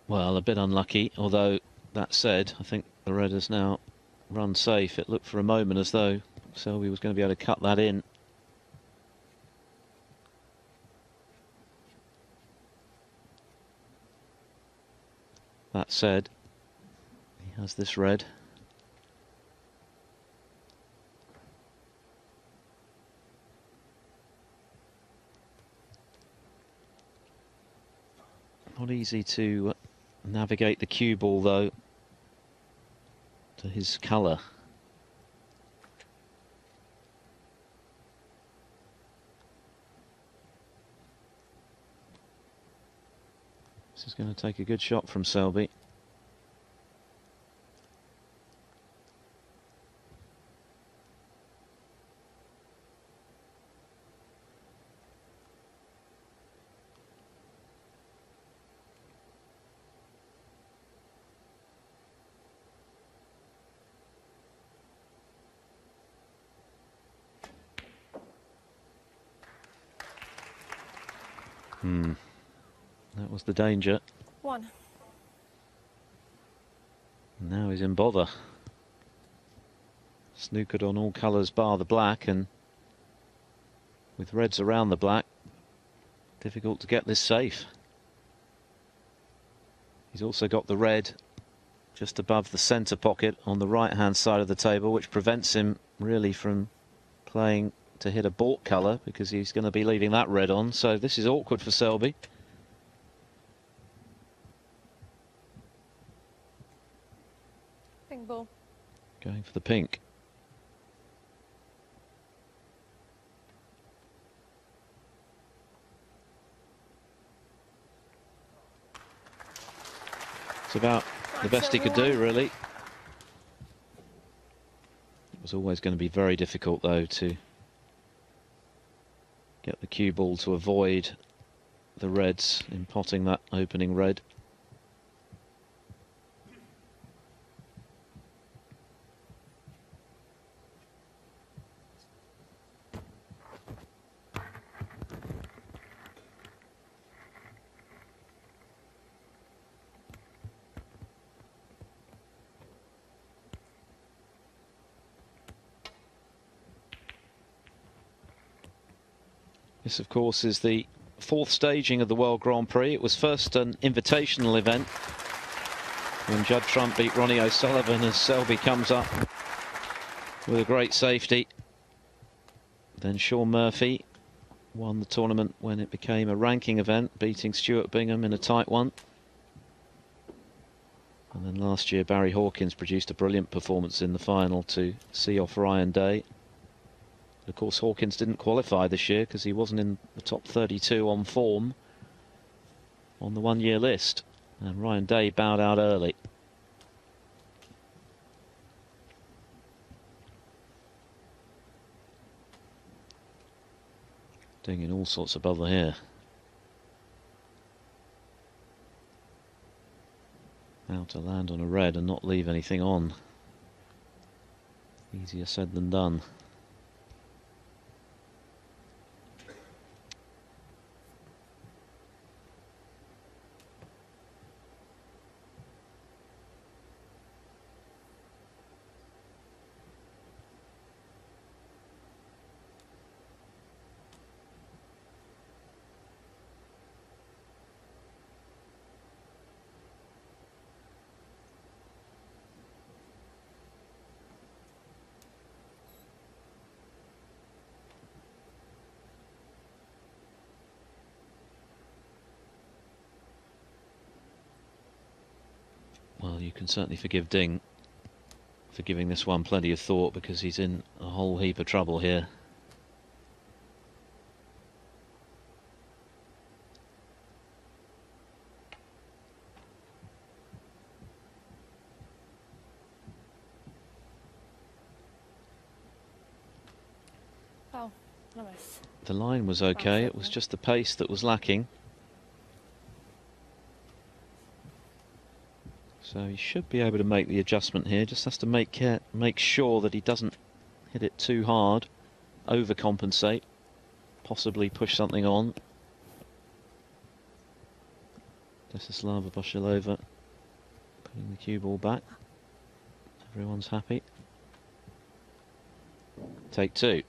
Well, a bit unlucky, although that said, I think the red has now run safe. It looked for a moment as though Selby was going to be able to cut that in. That said, he has this red. Not easy to navigate the cue ball, though, to his colour. This is going to take a good shot from Selby. That was the danger. One. Now he's in bother. Snookered on all colours bar the black, and with reds around the black, difficult to get this safe. He's also got the red just above the centre pocket on the right hand side of the table, which prevents him really from playing to hit a baulk colour, because he's going to be leaving that red on. So this is awkward for Selby. Pink ball. Going for the pink. It's about the best he could do, really. It was always going to be very difficult, though, to get the cue ball to avoid the reds in potting that opening red. This, of course, is the fourth staging of the World Grand Prix. It was first an invitational event when Judd Trump beat Ronnie O'Sullivan, as Selby comes up with a great safety. Then Sean Murphy won the tournament when it became a ranking event, beating Stuart Bingham in a tight one. And then last year Barry Hawkins produced a brilliant performance in the final to see off Ryan Day. Of course, Hawkins didn't qualify this year because he wasn't in the top 32 on form on the one-year list. And Ryan Day bowed out early. Dinging all sorts of bother here. How to land on a red and not leave anything on. Easier said than done. Well, you can certainly forgive Ding for giving this one plenty of thought, because he's in a whole heap of trouble here. Oh, nice. The line was okay, it was just the pace that was lacking. So he should be able to make the adjustment here. Just has to make sure that he doesn't hit it too hard, overcompensate, possibly push something on. Desislava Boshilova putting the cue ball back. Everyone's happy. Take two.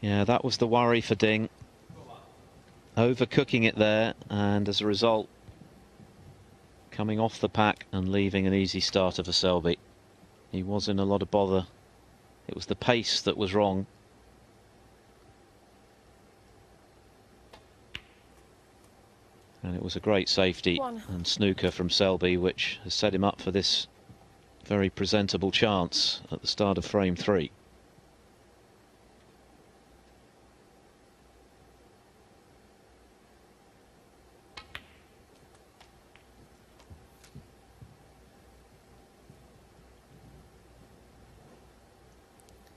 Yeah, that was the worry for Ding. Overcooking it there, and as a result, coming off the pack and leaving an easy starter for Selby. He was in a lot of bother. It was the pace that was wrong. And it was a great safety and snooker from Selby, which has set him up for this very presentable chance at the start of frame 3.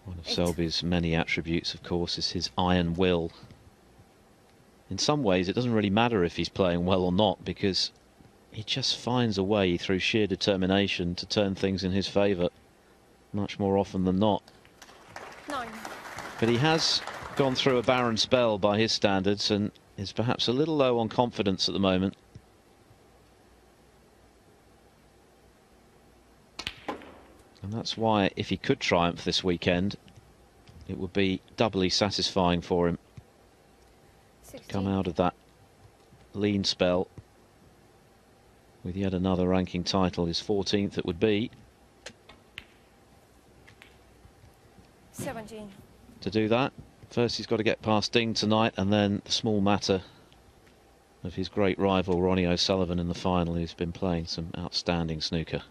One of Selby's many attributes, of course, is his iron will. In some ways, it doesn't really matter if he's playing well or not, because he just finds a way through sheer determination to turn things in his favour, much more often than not. 9. But he has gone through a barren spell by his standards and is perhaps a little low on confidence at the moment. And that's why, if he could triumph this weekend, it would be doubly satisfying for him 16. to come out of that lean spell with yet another ranking title. His 14th it would be. 17. To do that, first he's got to get past Ding tonight, and then the small matter of his great rival Ronnie O'Sullivan in the final, who's been playing some outstanding snooker.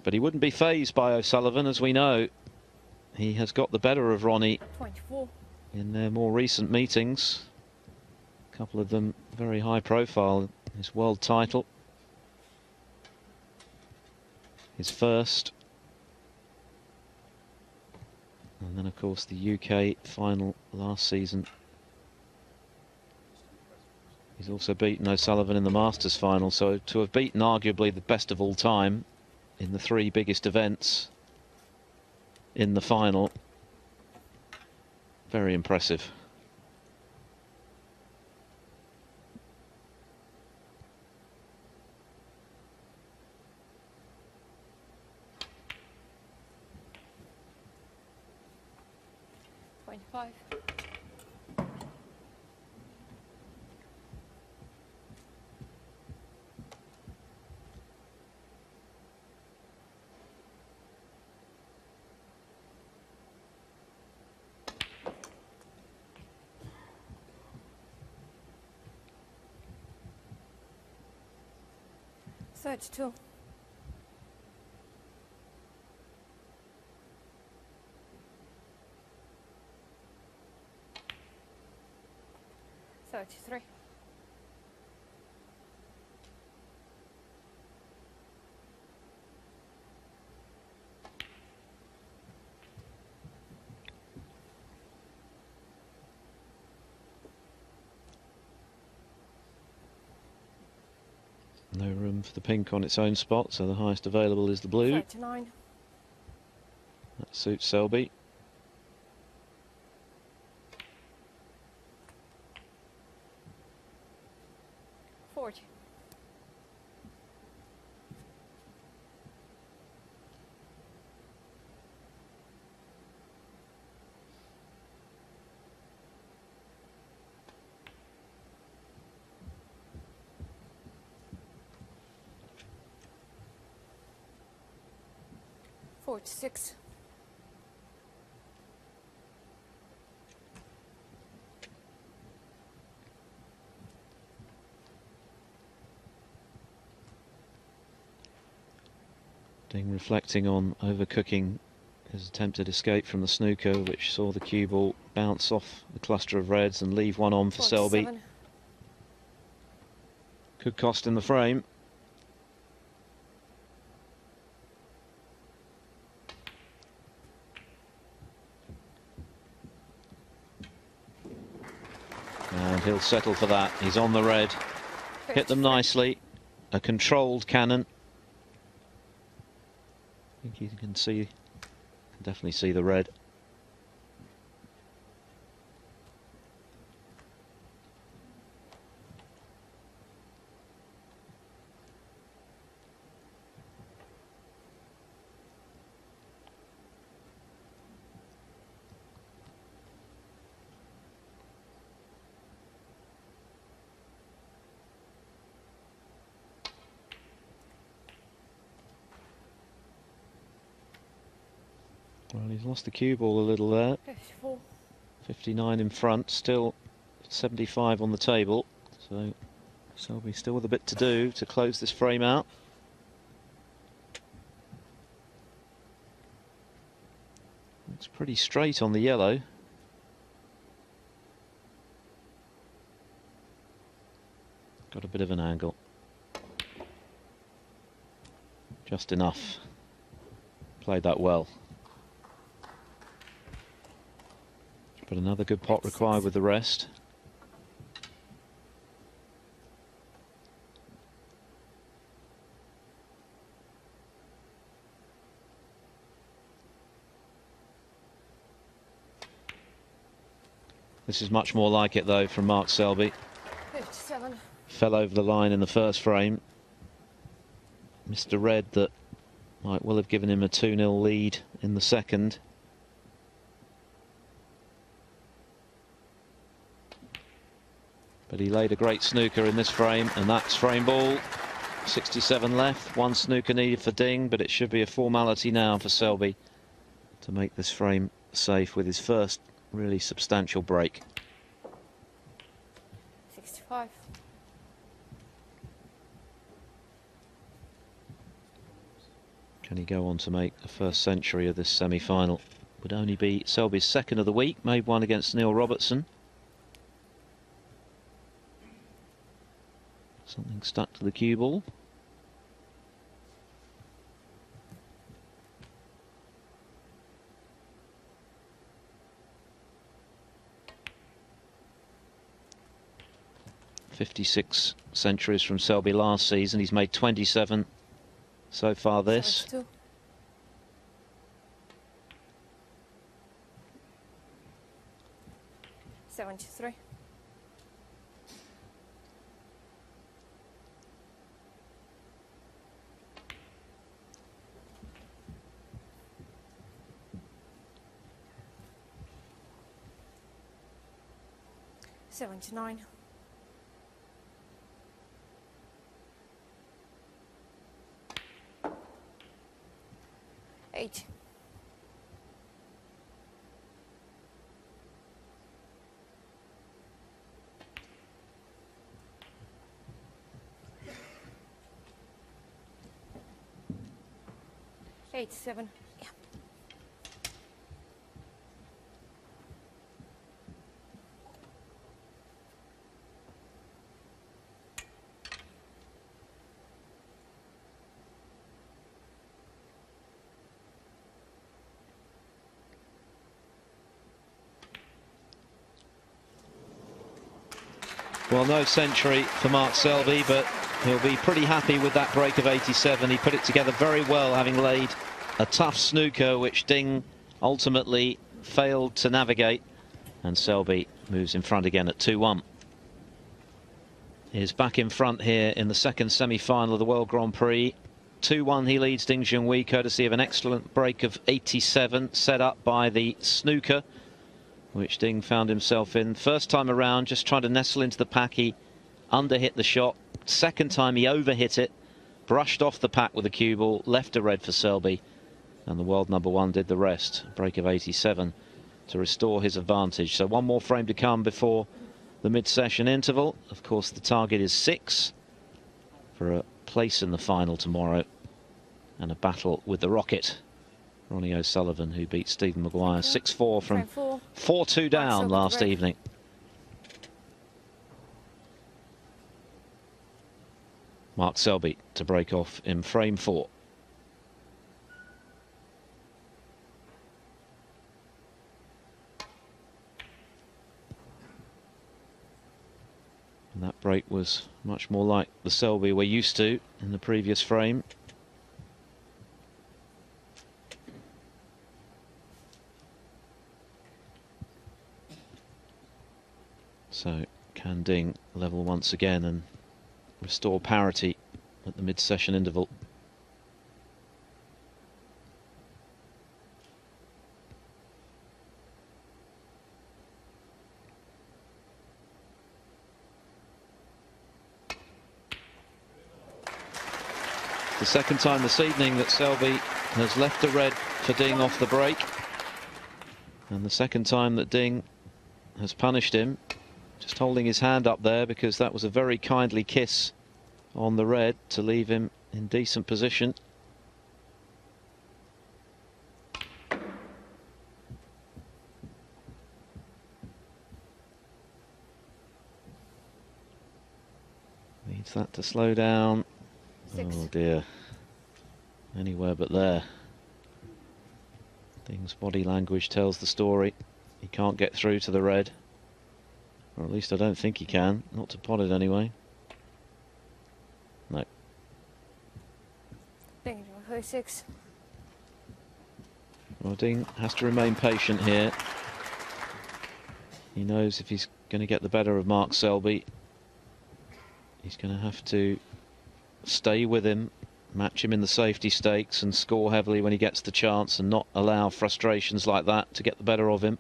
But he wouldn't be fazed by O'Sullivan, as we know. He has got the better of Ronnie 24. in their more recent meetings. A couple of them very high profile. His world title, his first, and then of course the UK final last season. He's also beaten O'Sullivan in the Masters final, so to have beaten arguably the best of all time in the 3 biggest events in the final, very impressive. .5. Search 2. Search 3. No room for the pink on its own spot, so the highest available is the blue. Search 9. That suits Selby. .40. .46. Ding reflecting on overcooking his attempted escape from the snooker, which saw the cue ball bounce off the cluster of reds and leave one on for Selby. 47. Could cost him the frame. And he'll settle for that. He's on the red. Hit them nicely. A controlled cannon. I think you can see, definitely see the red. Well, he's lost the cue ball a little there. 54. 59 in front, still 75 on the table. So Selby still with a bit to do to close this frame out. Looks pretty straight on the yellow. Got a bit of an angle. Just enough. Played that well. But another good pot required with the rest. This is much more like it though from Mark Selby. 57. Fell over the line in the first frame. Missed a red that might well have given him a 2-0 lead in the second. But he laid a great snooker in this frame, and that's frame ball. 67 left, one snooker needed for Ding, but it should be a formality now for Selby to make this frame safe with his first really substantial break. 65. Can he go on to make the first century of this semi-final? Would only be Selby's second of the week, made one against Neil Robertson. Something stuck to the cue ball. "56 centuries from Selby last season. He's made 27 so far this. 72. "73. "79. 80. 87. Yeah. Well, no century for Mark Selby, but he'll be pretty happy with that break of 87. He put it together very well, having laid a tough snooker, which Ding ultimately failed to navigate. And Selby moves in front again at 2-1. Is back in front here in the second semi-final of the World Grand Prix. 2-1 he leads Ding Junhui, courtesy of an excellent break of 87 set up by the snooker, which Ding found himself in. First time around, just trying to nestle into the pack, he underhit the shot. Second time he overhit it, brushed off the pack with a cue ball, left a red for Selby, and the world number one did the rest. Break of 87 to restore his advantage. So one more frame to come before the mid-session interval. Of course, the target is 6 for a place in the final tomorrow and a battle with the Rocket, Ronnie O'Sullivan, who beat Stephen Maguire 6-4 from 4-2 down last evening. Mark Selby to break off in frame 4. And that break was much more like the Selby we're used to in the previous frame. So can Ding level once again and restore parity at the mid-session interval? The second time this evening that Selby has left a red for Ding off the break. And the second time that Ding has punished him, just holding his hand up there because that was a very kindly kiss on the red to leave him in decent position. Needs that to slow down. 6. Oh dear. Anywhere but there. Ding's body language tells the story. He can't get through to the red. Or at least I don't think he can. Not to pot it anyway. No. Ding, Junhui 6. Well, Ding has to remain patient here. He knows if he's going to get the better of Mark Selby, he's going to have to stay with him, match him in the safety stakes and score heavily when he gets the chance and not allow frustrations like that to get the better of him.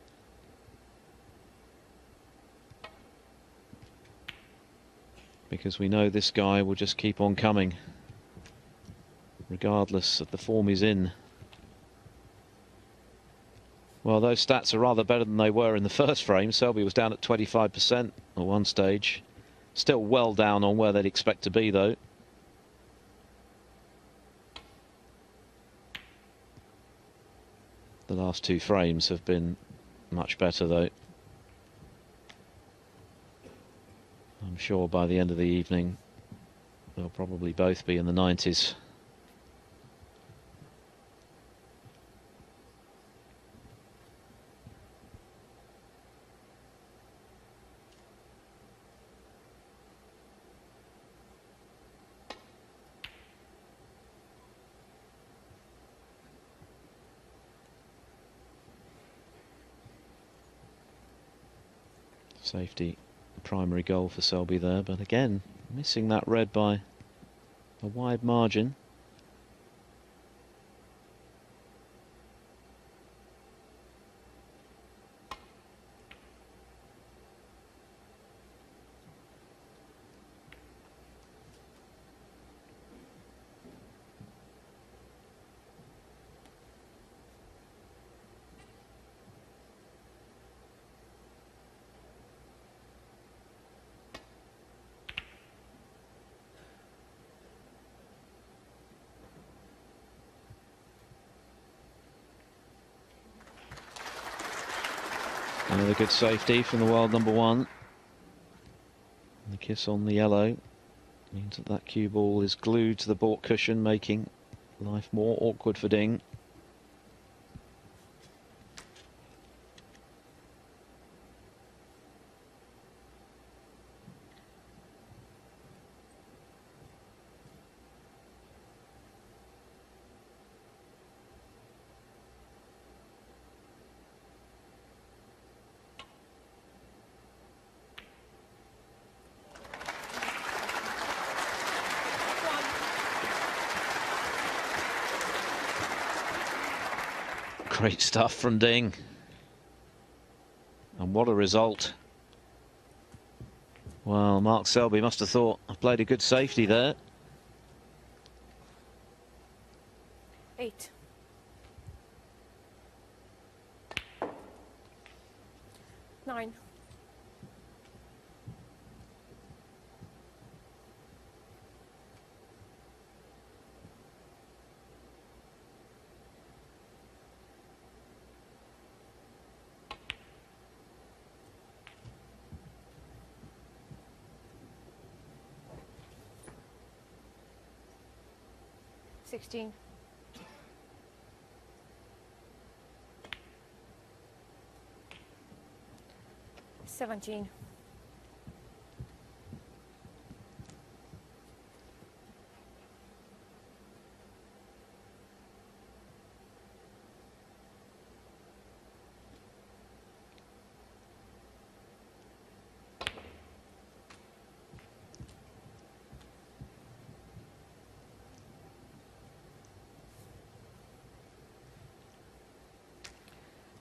Because we know this guy will just keep on coming, regardless of the form he's in. Well, those stats are rather better than they were in the first frame. Selby was down at 25% at one stage. Still well down on where they'd expect to be, though. The last two frames have been much better, though. I'm sure by the end of the evening, they'll probably both be in the 90s. Safety, primary goal for Selby there, but again, missing that red by a wide margin. Another good safety from the world number one. And the kiss on the yellow means that that cue ball is glued to the baulk cushion, making life more awkward for Ding. Great stuff from Ding. And what a result. Well, Mark Selby must have thought, I've played a good safety there. 8. 9. 16. 17.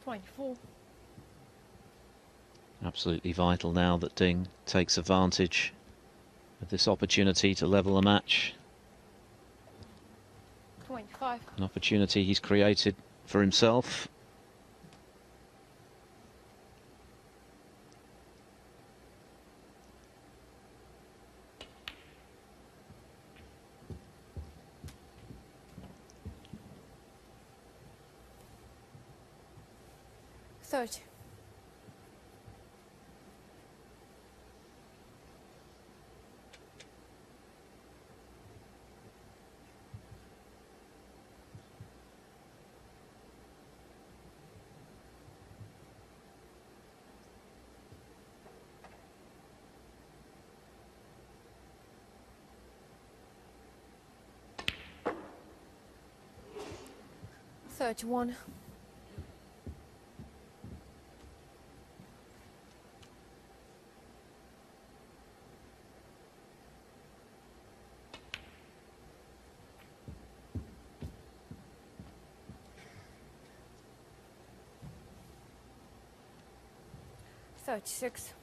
24. Absolutely vital now that Ding takes advantage of this opportunity to level a match. 25. An opportunity he's created for himself. 30. One. 36.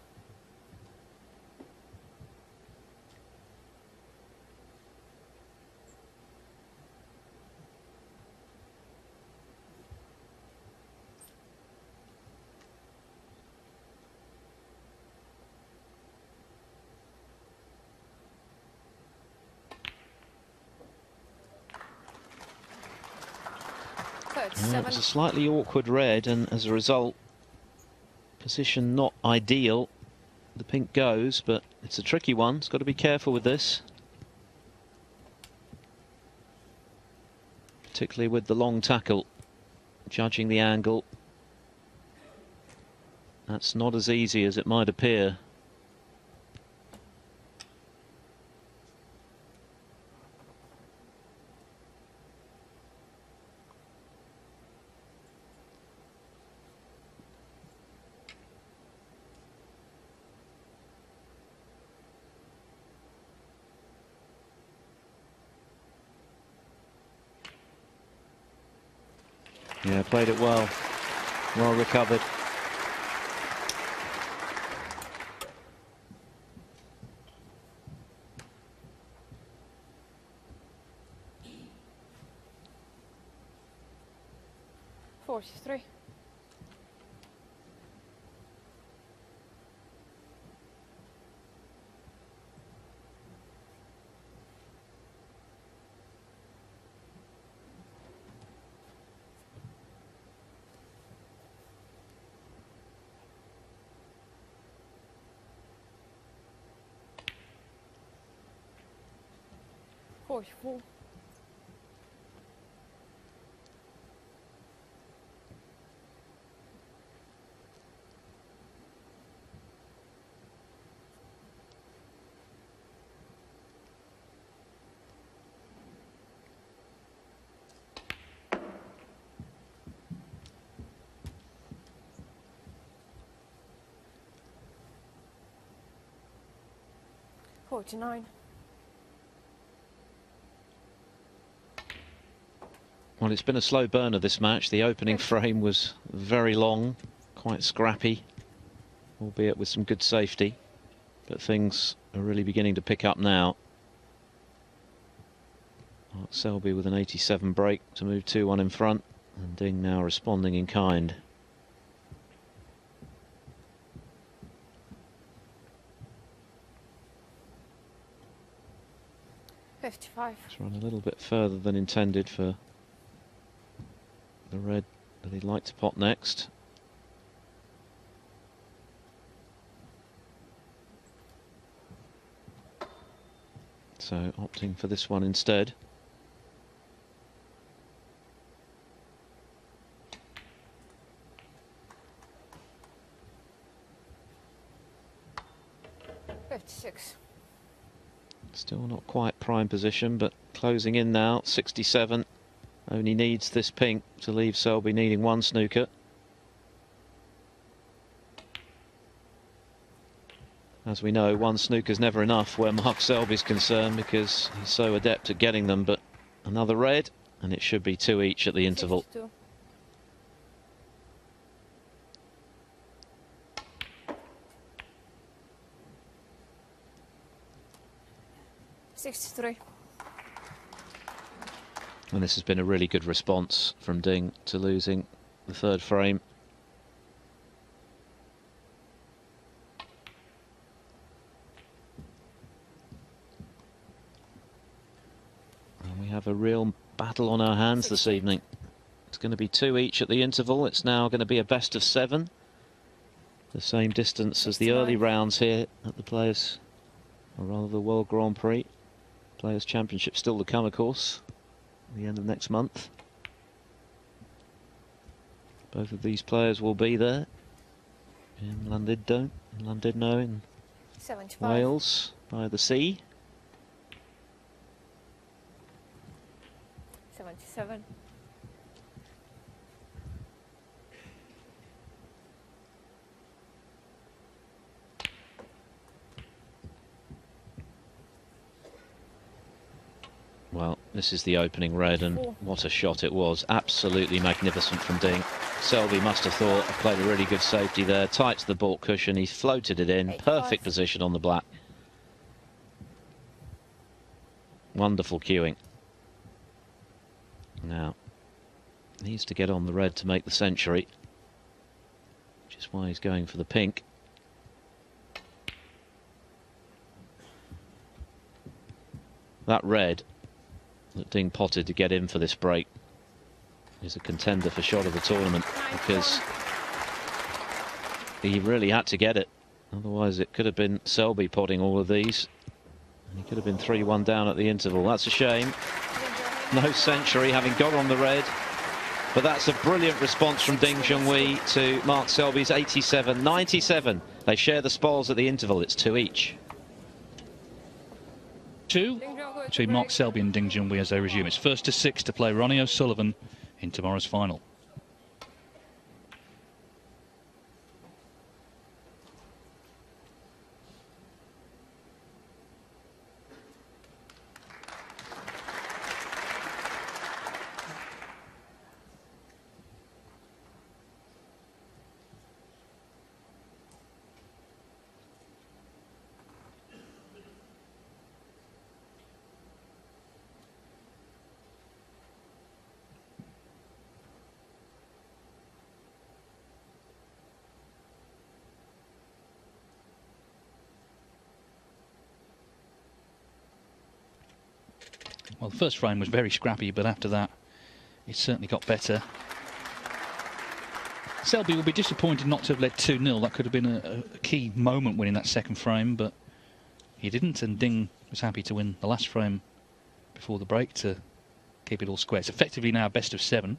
37. It was a slightly awkward red, and as a result, position not ideal. The pink goes, but it's a tricky one. It's got to be careful with this, particularly with the long tackle. Judging the angle, that's not as easy as it might appear. Yeah, played it well. Well recovered. Three. 44. 49. Well, it's been a slow burner, this match. The opening frame was very long, quite scrappy, albeit with some good safety. But things are really beginning to pick up now. Selby with an 87 break to move 2-1 in front, and Ding now responding in kind. It's run a little bit further than intended for the red that he'd like to pot next. So opting for this one instead. Still not quite prime position, but closing in now. 67. Only needs this pink to leave Selby needing one snooker. As we know, one snooker's never enough where Mark Selby's concerned, because he's so adept at getting them. But another red, and it should be 2 each at the interval. 62. 63. And this has been a really good response from Ding to losing the third frame. And we have a real battle on our hands this evening. It's going to be 2 each at the interval. It's now going to be a best of 7. The same distance as the early rounds here at the Players, or rather the World Grand Prix. Players' Championship still to come, of course, at the end of next month. Both of these players will be there in Llandudno in 75. Wales, by the sea. 77. Well, this is the opening red, and what a shot it was. Absolutely magnificent from Ding. Selby must have thought, I played a really good safety there. Tight to the baulk cushion, he floated it in. 85. Perfect position on the black. Wonderful cueing. Now, needs to get on the red to make the century, which is why he's going for the pink. That red that Ding potted to get in for this break is a contender for shot of the tournament, because he really had to get it. Otherwise it could have been Selby potting all of these, and he could have been 3-1 down at the interval. That's a shame. No century, having got on the red. But that's a brilliant response from Ding Junhui to Mark Selby's 87-97. They share the spoils at the interval. It's 2 each. 2 between Mark Selby and Ding Junhui as they resume. It's 1st to 6 to play Ronnie O'Sullivan in tomorrow's final. Well, the first frame was very scrappy, but after that, it certainly got better. Selby will be disappointed not to have led 2-0. That could have been a key moment winning that second frame, but he didn't, and Ding was happy to win the last frame before the break to keep it all square. It's effectively now best of 7.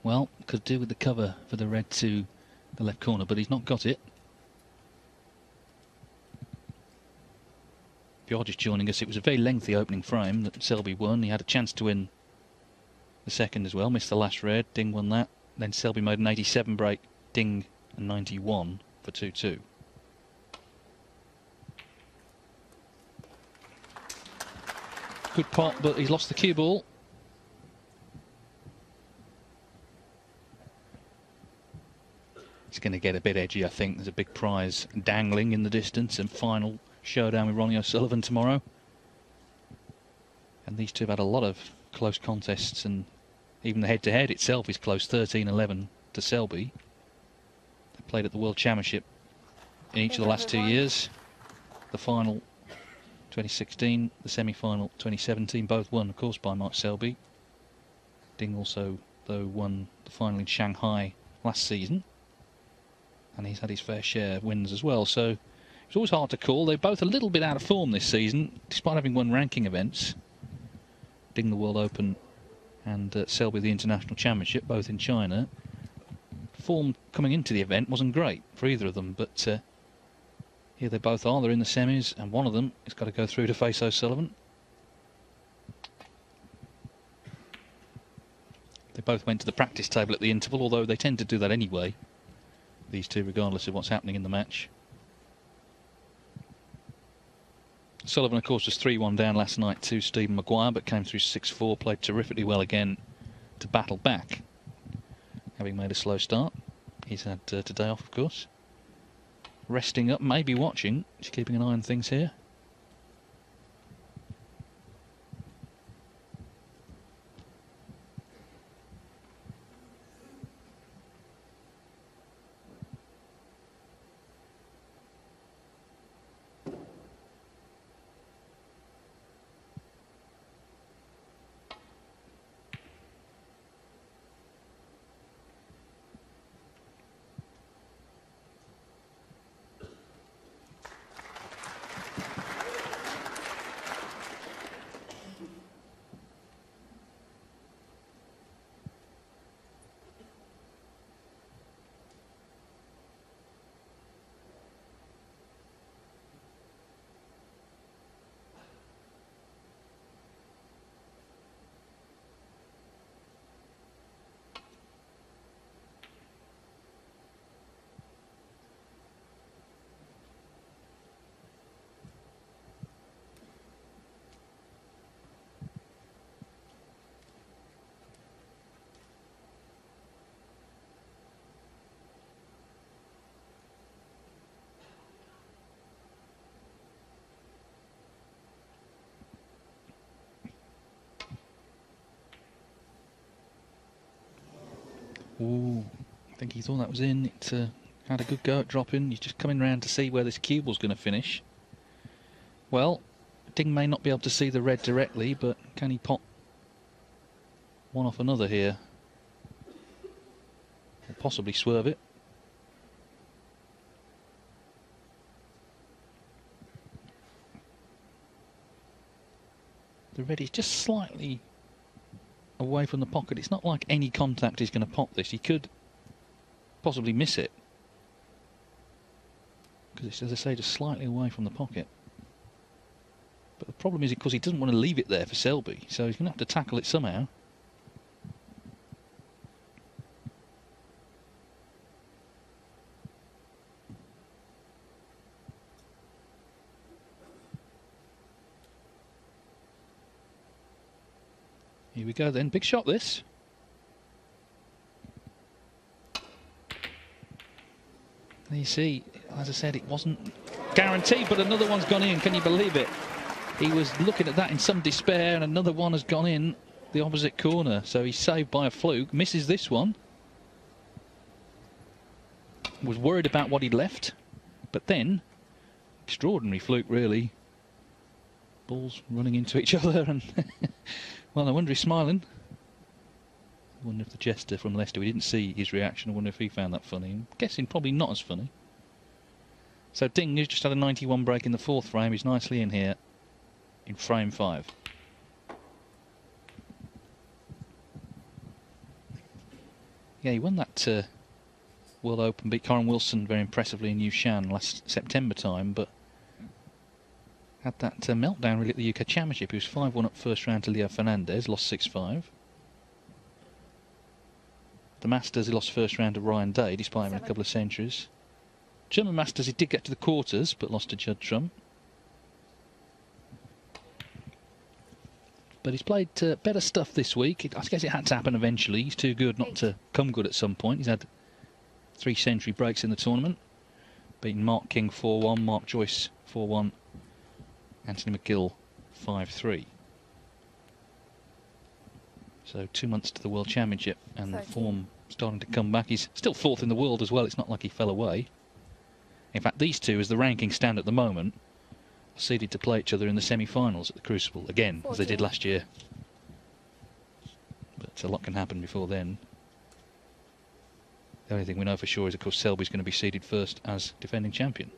Well, could do with the cover for the red to the left corner, but he's not got it. If you're just joining us, it was a very lengthy opening frame that Selby won. He had a chance to win the second as well, missed the last red. Ding won that. Then Selby made an 87 break, Ding a 91 for 2-2. Good pot, but he's lost the cue ball. It's going to get a bit edgy, I think. There's a big prize dangling in the distance, and final showdown with Ronnie O'Sullivan tomorrow. And these two have had a lot of close contests, and even the head-to-head itself is close, 13-11 to Selby. They played at the World Championship in each of the last 2 years. The final 2016, the semi-final 2017, both won, of course, by Mark Selby. Ding also, though, won the final in Shanghai last season. And he's had his fair share of wins as well, so it's always hard to call. They're both a little bit out of form this season, despite having won ranking events. Ding the World Open and Selby the International Championship, both in China. Form coming into the event wasn't great for either of them, but Here they both are. They're in the semis, and one of them has got to go through to face O'Sullivan. They both went to the practice table at the interval, although they tend to do that anyway, these two, regardless of what's happening in the match. Sullivan, of course, was 3-1 down last night to Stephen Maguire, but came through 6-4, played terrifically well again to battle back, having made a slow start. He's had today off, of course. Resting up, maybe watching. He's keeping an eye on things here. Ooh, I think he thought that was in. It had a good go at dropping. He's just coming round to see where this cue ball's going to finish. Well, Ding may not be able to see the red directly, but can he pop one off another here? Or possibly swerve it. The red is just slightly away from the pocket. It's not like any contact is going to pop this. He could possibly miss it, because it's, as I say, just slightly away from the pocket. But the problem is, of course, he doesn't want to leave it there for Selby, so he's going to have to tackle it somehow. Here we go then. Big shot this. You see, as I said, it wasn't guaranteed, but another one's gone in. Can you believe it? He was looking at that in some despair, and another one has gone in the opposite corner. So he's saved by a fluke. Misses this one. Was worried about what he'd left, but then, extraordinary fluke really. Balls running into each other, and well, no wonder he's smiling. I wonder if the jester from Leicester, we didn't see his reaction. I wonder if he found that funny. I'm guessing probably not as funny. So Ding, who's just had a 91 break in the fourth frame, is nicely in here in frame 5. Yeah, he won that World Open, beat Corin Wilson very impressively in Yushan last September time, but had that meltdown really at the UK Championship. He was 5-1 up first round to Leo Fernandez, lost 6-5. The Masters, he lost first round to Ryan Day, despite having a couple of centuries. German Masters, he did get to the quarters, but lost to Judd Trump. But he's played better stuff this week. I guess it had to happen eventually. He's too good not to come good at some point. He's had 3 century breaks in the tournament. Beaten Mark King 4-1, Mark Joyce 4-1, Anthony McGill 5-3. So 2 months to the World Championship, and the form starting to come back. He's still 4th in the world as well. It's not like he fell away. In fact, these two, as the rankings stand at the moment, are seeded to play each other in the semi-finals at the Crucible again, as they did last year. But a lot can happen before then. The only thing we know for sure is, of course, Selby's going to be seeded first as defending champion.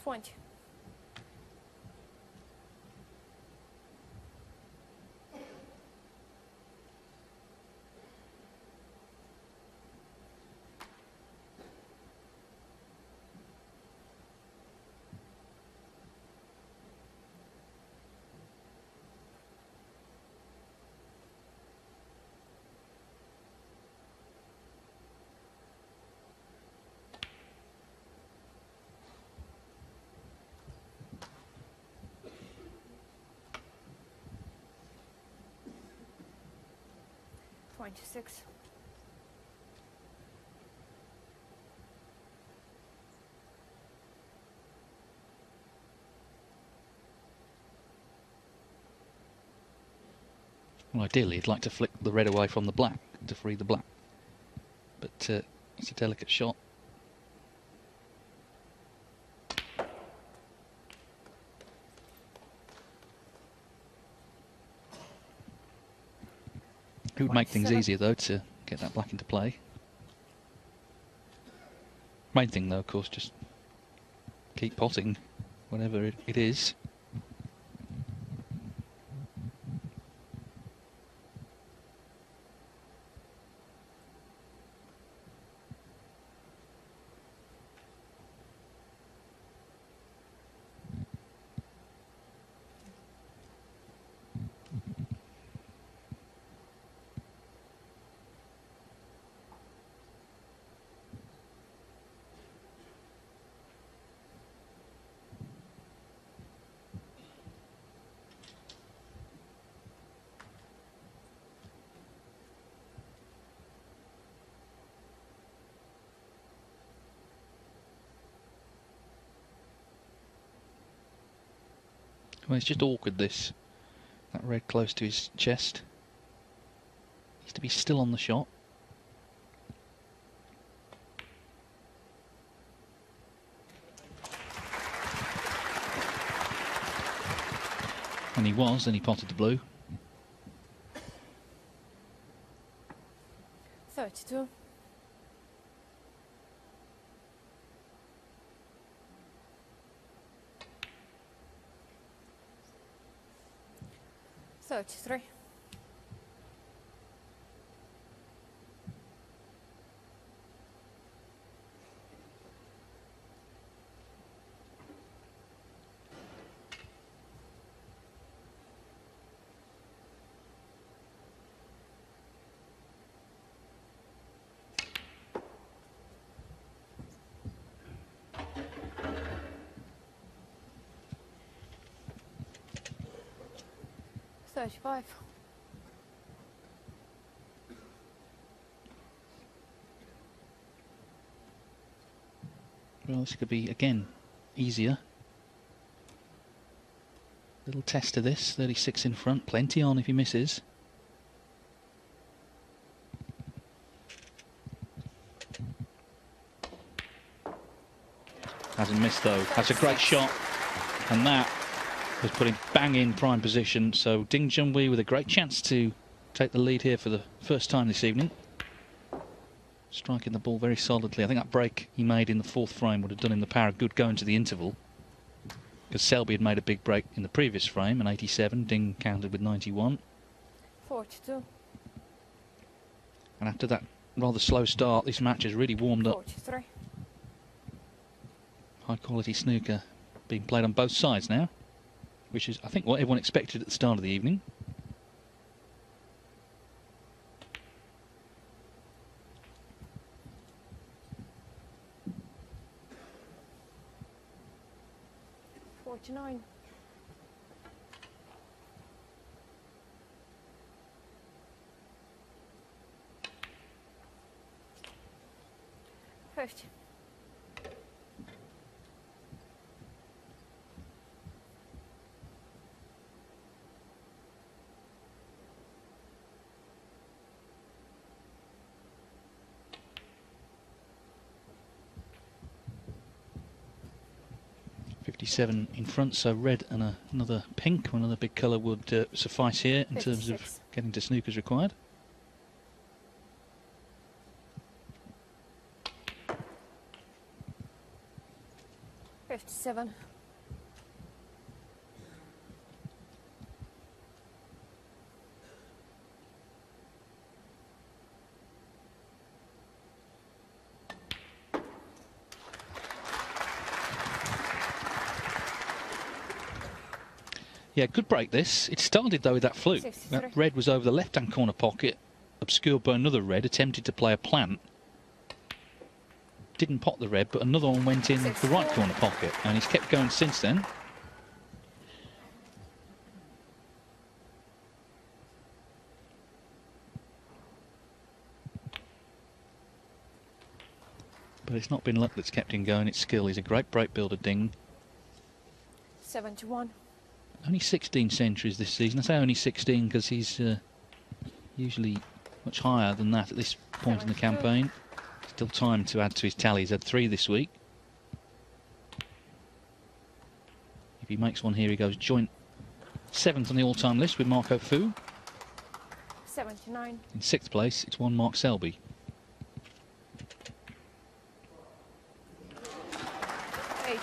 20. $26. Well, ideally, you'd like to flick the red away from the black to free the black, but it's a delicate shot. It would make things easier, though, to get that black into play. Main thing, though, of course, just keep potting whatever it is. Well, it's just awkward, this. That red close to his chest. Needs to be still on the shot. And he was, then he potted the blue. 32. $33. $35. Well, this could be, again, easier. Little test of this, 36 in front, plenty on if he misses. Hasn't missed though, that's a great shot, and that was put him bang in prime position, so Ding Junhui with a great chance to take the lead here for the first time this evening. Striking the ball very solidly. I think that break he made in the fourth frame would have done him the power of good going to the interval, because Selby had made a big break in the previous frame, an 87, Ding countered with 91. 42. And after that rather slow start, this match has really warmed up. 43. High quality snooker being played on both sides now, which is, I think, what everyone expected at the start of the evening. $49. $50. .57 in front, so red and another pink, or another big colour would suffice here in terms of getting to snookers required. 57. Yeah, good break this. It started though with that fluke. 63. That red was over the left-hand corner pocket, obscured by another red, attempted to play a plant. Didn't pot the red, but another one went in the right corner pocket, and he's kept going since then. But it's not been luck that's kept him going, it's skill. He's a great break builder, Ding. 71. Only 16 centuries this season. I say only 16 because he's usually much higher than that at this point in the campaign. Still time to add to his tally. He's had 3 this week. If he makes one here, he goes joint 7th on the all-time list with Marco Fu. 79. In 6th place, it's one Mark Selby. 8.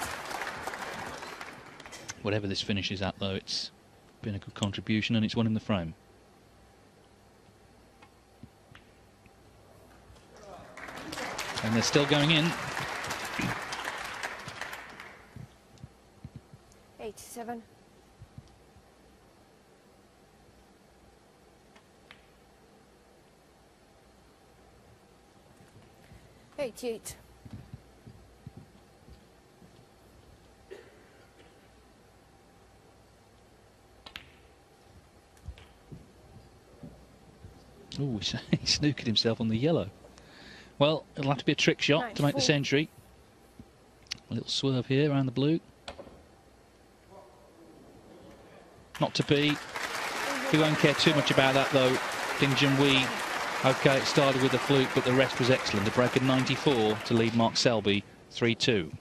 Whatever this finishes at, though, it's been a good contribution and it's one in the frame. And they're still going in. 87. 88. Oh, he snookered himself on the yellow. Well, it'll have to be a trick shot to make the century. A little swerve here around the blue. Not to be. We won't care too much about that, though. Ding Junhui. OK, it started with a fluke, but the rest was excellent. A break of 94 to lead Mark Selby 3-2.